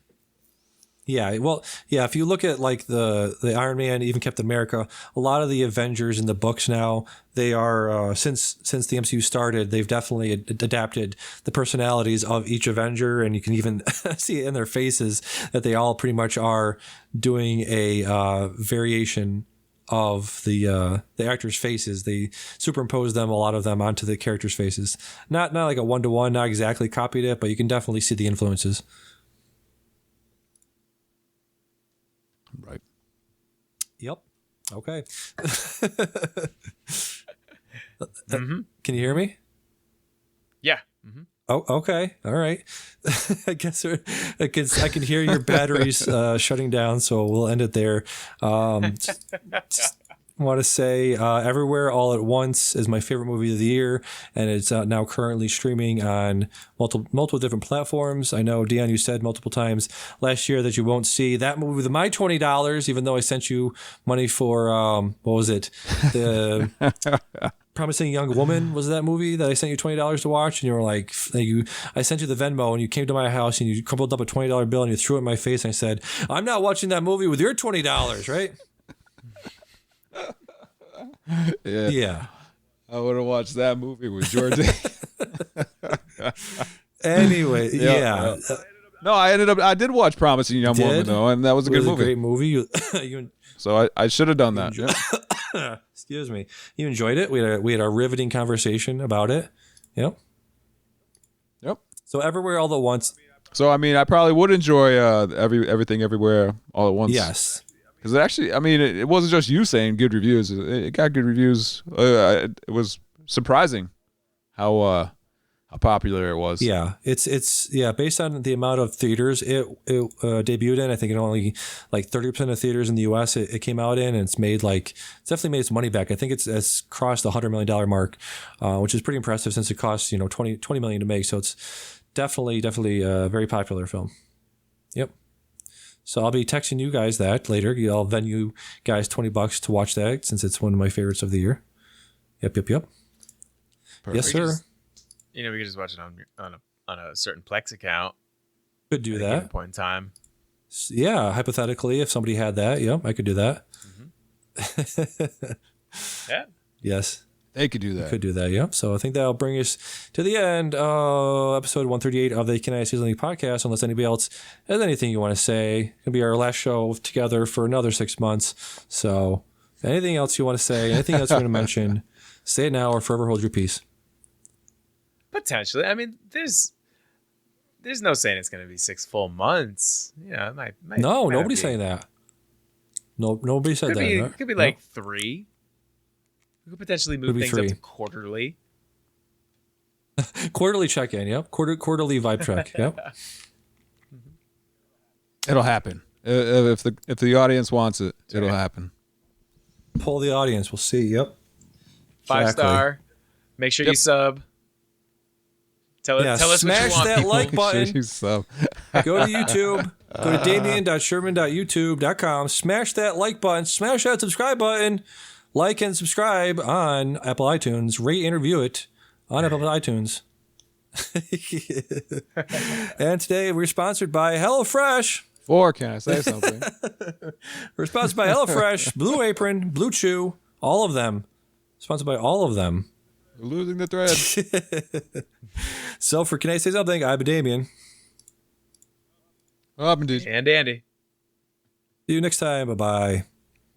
Yeah, well, yeah. If you look at like the Iron Man, even Captain America, a lot of the Avengers in the books now, they are since the MCU started, they've definitely adapted the personalities of each Avenger, and you can even see it in their faces that they all pretty much are doing a variation of the actors' faces. They superimpose them, a lot of them, onto the characters' faces. Not like a 1-to-1, not exactly copied it, but you can definitely see the influences. Right. Yep. Okay. Mm-hmm. Can you hear me? Yeah. Mm-hmm. Oh, okay. All right. I guess I can hear your batteries shutting down, so we'll end it there. Just want to say Everywhere All at Once is my favorite movie of the year, and it's now currently streaming on multiple different platforms. I know, Dion, you said multiple times last year that you won't see that movie with my $20, even though I sent you money for, what was it? The Promising Young Woman was that movie that I sent you $20 to watch, and you were like, I sent you the Venmo, and you came to my house and you crumpled up a $20 bill and you threw it in my face, and I said, I'm not watching that movie with your $20, right? Yeah. I would have watched that movie with George. Anyway, yeah. No, I did watch Promising Young Woman though, and that was a good movie. Great movie. So I should have done that. Excuse me. You enjoyed it? We had a riveting conversation about it. Yep. So Everywhere All at Once. So I mean, I probably would enjoy everything everywhere all at once. Yes. Because it actually, I mean, it wasn't just you saying good reviews. It got good reviews. It was surprising how popular it was. Yeah, it's based on the amount of theaters it debuted in. I think it only like 30% of theaters in the U.S. it came out in, and it's definitely made its money back. I think it's crossed the $100 million mark, which is pretty impressive since it costs $20 million to make. So it's definitely a very popular film. Yep. So I'll be texting you guys that later. I'll Venmo you guys $20 to watch that, since it's one of my favorites of the year. Yep. Perfect. Yes, sir. We could just watch it on a certain Plex account. Could do at a that. given point in time. Yeah, hypothetically, if somebody had that, I could do that. Mm-hmm. Yeah. Yes. They could do that. Could do that, yeah. So I think that'll bring us to the end of episode 138 of the Can I Season League podcast, unless anybody else has anything you want to say. It'll be our last show together for another 6 months. So anything else you want to say, anything else you want to mention, say it now or forever hold your peace. Potentially. I mean, there's no saying it's going to be 6 full months. Yeah, it might No, might nobody's not be. saying that. No, nobody said that. It could be like 3. We could potentially move Could be things 3. up to quarterly. Quarterly check-in, yep. Quarterly vibe check, yep. It'll happen. If the audience wants it, it'll happen. Poll the audience, we'll see, yep. 5-star. Make sure you sub. Tell us what you smash want, that people. like button. So, Go to YouTube. Go to damian.sherman.youtube.com. Smash that like button. Smash that subscribe button. Like and subscribe on Apple iTunes. Rate and review it on Apple iTunes. And today we're sponsored by HelloFresh. can I say something? We're sponsored by HelloFresh, Blue Apron, Blue Chew, all of them. Sponsored by all of them. We're losing the thread. So for Can I Say Something, I'm Damian. What happened, dude? And Andy. See you next time. Bye-bye.